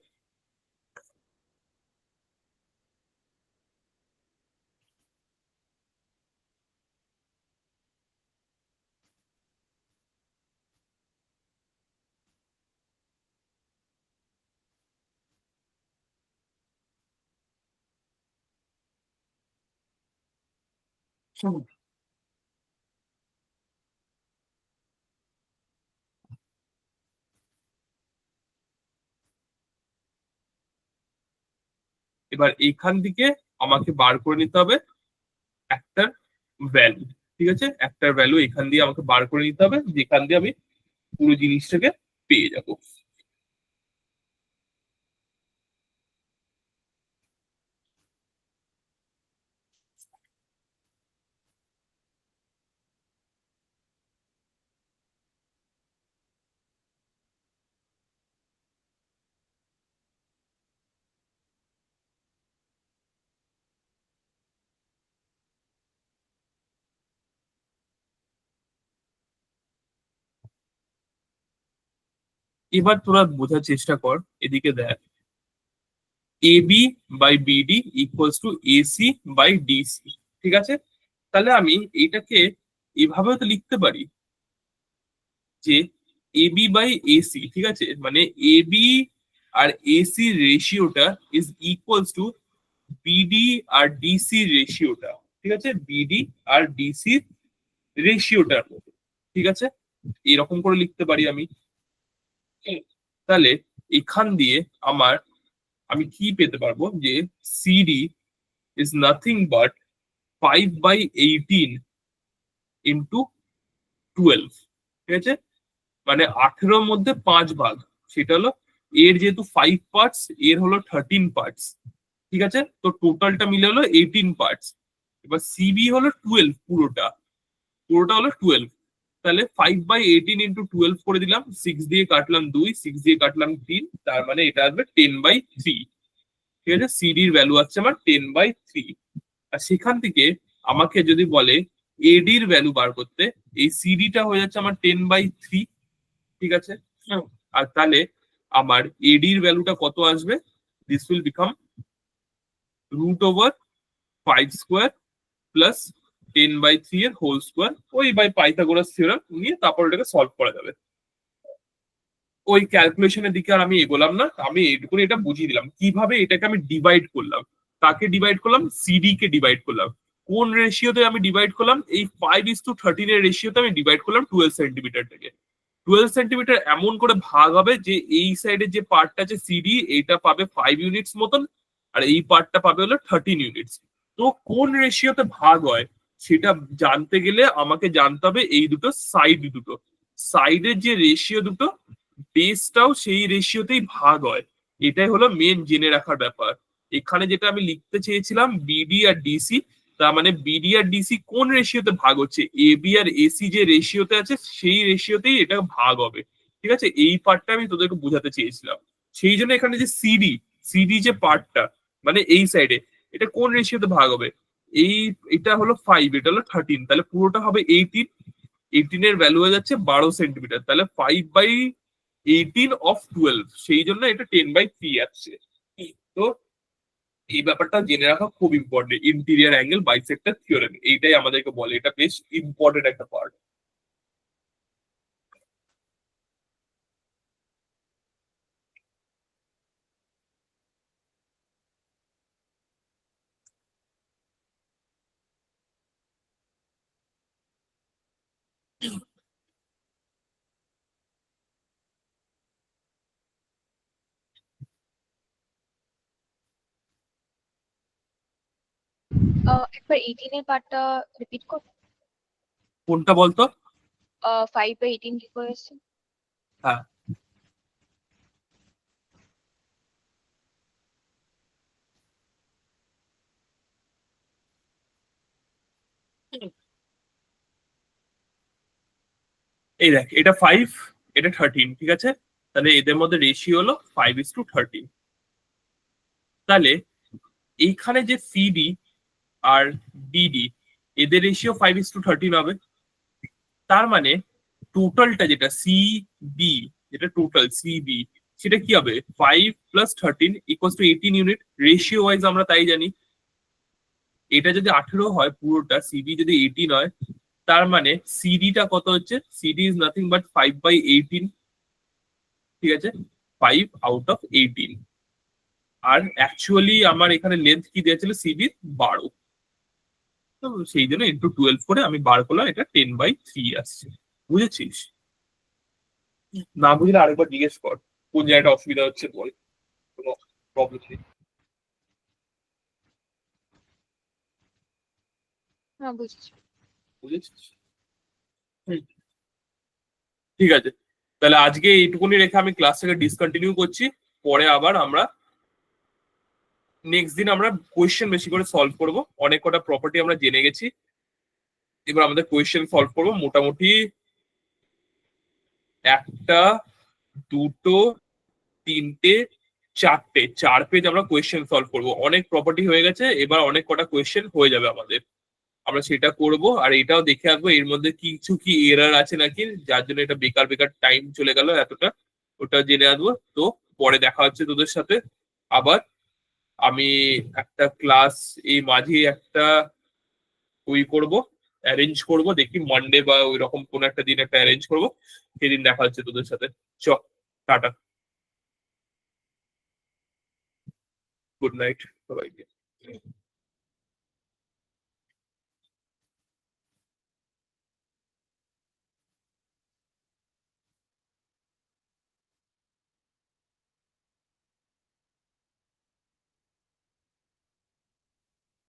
এবার এইখান থেকে আমাকে বার করে নিতে হবে একটা ভ্যালু। ঠিক আছে, একটা ভ্যালু এখান দিয়ে আমাকে বার করে নিতে হবে, যেখান দিয়ে আমি পুরো জিনিসটাকে পেয়ে যাব। এবার তোরা বোঝার চেষ্টা কর, এদিকে দেখ। AB by BD equals to AC by DC. ঠিক আছে, তাহলে আমি এটাকে এভাবেও তো লিখতে পারি যে এবি বাই এসি, ঠিক আছে, মানে এবি আর এসি রেশিওটা ইজ ইকুয়ালস টু বিডি আর ডিসি রেশিওটা। ঠিক আছে, বিডি আর ডিসি রেশিওটার মতো। ঠিক আছে, এরকম করে লিখতে পারি আমি। তাহলে এখান দিয়ে আমি কি পেতে পারবো, যে CD is nothing but 5/18 into 12। ঠিক আছে, মানে 18-র মধ্যে 5 ভাগ, সেটা হলো এর যেহেতু 5 পার্টস, এর হলো 13 পার্টস। ঠিক আছে, তো টোটালটা মিলে হলো 18 পার্টস। এবার সিবি হলো 12, পুরোটা হলো 12। তাহলে 5/18 ইন্টু 12 করে দিলাম, 6 দিয়ে কাটলাম 2, 6 দিয়ে কাটলাম 3, তার মানে এটা আসবে 10/3। ঠিক আছে, সিডির ভ্যালু আসছে আমার 10/3। আর সেখান থেকে আমাকে যদি বলে এডির ভ্যালু বার করতে, এই সিডিটা হয়ে যাচ্ছে আমার 10/3। ঠিক আছে, আর তাহলে আমার এডির ভ্যালুটা কত আসবে, দিস উইল বিকাম √5² প্লাস 10/3 এর হোল স্কোয়ার, ওই বাই পাইথাগোরাস থিওরেম নিয়ে তারপর এটাকে সলভ করা যাবে। ওই ক্যালকুলেশনের দিকে আর আমি এগোলাম না, আমি এইটুকুনি এটা বুঝিয়ে দিলাম কিভাবে এটাকে আমি ডিভাইড করলাম। তাকে ডিভাইড করলাম, সিডি কে ডিভাইড করলাম। কোন রেশিওতে আমি ডিভাইড করলাম, এই 5:13 এর রেশিওতে আমি ডিভাইড করলাম 12 সেন্টিমিটার থেকে। 12 সেন্টিমিটার এমন করে ভাগ হবে যে এই সাইডে যে পার্টটা আছে সিডি, এইটা পাবে 5 ইউনিটস মতন, আর এই পার্টটা পাবে হলো 13 ইউনিটস। তো কোন রেশিওতে ভাগ হয় সেটা জানতে গেলে আমাকে জানতে হবে এই দুটো সাইডের যে রেশিও দুটো, বেসটাও সেই রেশিওতেই ভাগ হয়। এটাই হলো মেন জেনে রাখার ব্যাপার। এখানে যেটা আমি লিখতে চেয়েছিলাম বিডি আর ডিসি, তার মানে বিডি আর ডিসি কোন রেশিওতে ভাগ হচ্ছে, এবি আর এসি যে রেশিওতে আছে সেই রেশিওতেই এটা ভাগ হবে। ঠিক আছে, এই পার্টটা আমি তোদেরকে বোঝাতে চেয়েছিলাম। সেই জন্য এখানে যে সিডি যে পার্টটা, মানে এই সাইডে, এটা কোন রেশিওতে ভাগ হবে, এটা হলো 5, এটা হলো 13, তাহলে পুরোটা হবে 18। 18 এর ভ্যালু হয়ে যাচ্ছে 12 সেন্টিমিটার, তাহলে 5/18 অফ 12, সেই জন্য এটা 10/3 আসছে। তো এই ব্যাপারটা জেনে রাখা খুব important, interior angle bisector theorem, এইটাই আমাদেরকে বলে, এটা বেশ ইম্পর্টেন্ট একটা পার্ট। একবার 18 এর পার্টটা রিপিট কর। কোনটা বলতো? 5/18 কি করে এসেছে? হ্যাঁ, এই দেখ, এটা 5, এটা 13। ঠিক আছে, তাহলে এদের মধ্যে রেশিও হলো 5:13। তাহলে এইখানে যে সিডি আর ডিডি, এদের রেশিও 5:13 হবে। তার মানে টোটালটা যেটা সিবি, যেটা টোটাল সিবি, সেটা কি হবে, 5 + 13 = 18 ইউনিট। রেশিও ওয়াইজ আমরা তাই জানি। এটা যদি 18 হয় পুরোটা, সিবি যদি 18 হয়, তার মানে সিডিটা কত হচ্ছে, সিডি ইজ নাথিং বাট 5/18। ঠিক আছে, 5/18। আর অ্যাকচুয়ালি আমার এখানে লেন্থ কি দেওয়া ছিল, সিবির 12, তো সেই জন্য ইন্টু 12 করে আমি বার করলাম, এটা 10/3 আসছে। বুঝেছিস? না বুঝলে আরেকবার জিজ্ঞেস কর, কোন জায়গাটা অসুবিধা হচ্ছে বল, কোনো প্রবলেম নেই। হ্যাঁ, বুঝেছি। বুঝেছিস? হুম, ঠিক আছে, তাহলে আজকে এইটুকুনি রেখে আমি ক্লাসটাকে ডিসকন্টিনিউ করছি। পরে আবার আমরা নেক্সট দিন আমরা কোয়েশ্চেন বেশি করে সলভ করব। অনেক কটা প্রপার্টি আমরা জেনে গেছি, এবার আমাদের কোয়েশ্চেন সলভ করব। মোটামুটি 1, 2, 3, 4 পেজ আমরা কোয়েশ্চেন সলভ করব। অনেক প্রপার্টি হয়ে গেছে, এবার অনেক কটা কোয়েশ্চেন হয়ে যাবে আমাদের, আমরা সেটা করব। আর এটাও দেখে আসবো এর মধ্যে কিছু কি এরার আছে নাকি, যার জন্য এটা বেকার টাইম চলে গেল এতটা, ওটা জেনে আসবো। তো পরে দেখা হচ্ছে তোদের সাথে আবার। আমি একটা ক্লাস এই মাঝে একটা করব, অ্যারেঞ্জ করব, দেখি মন্ডে বা ওই রকম কোন একটা দিন একটা অ্যারেঞ্জ করব, সেদিন দেখা হচ্ছে তোদের সাথে। চ, টাটা, গুড নাইট সবাইকে।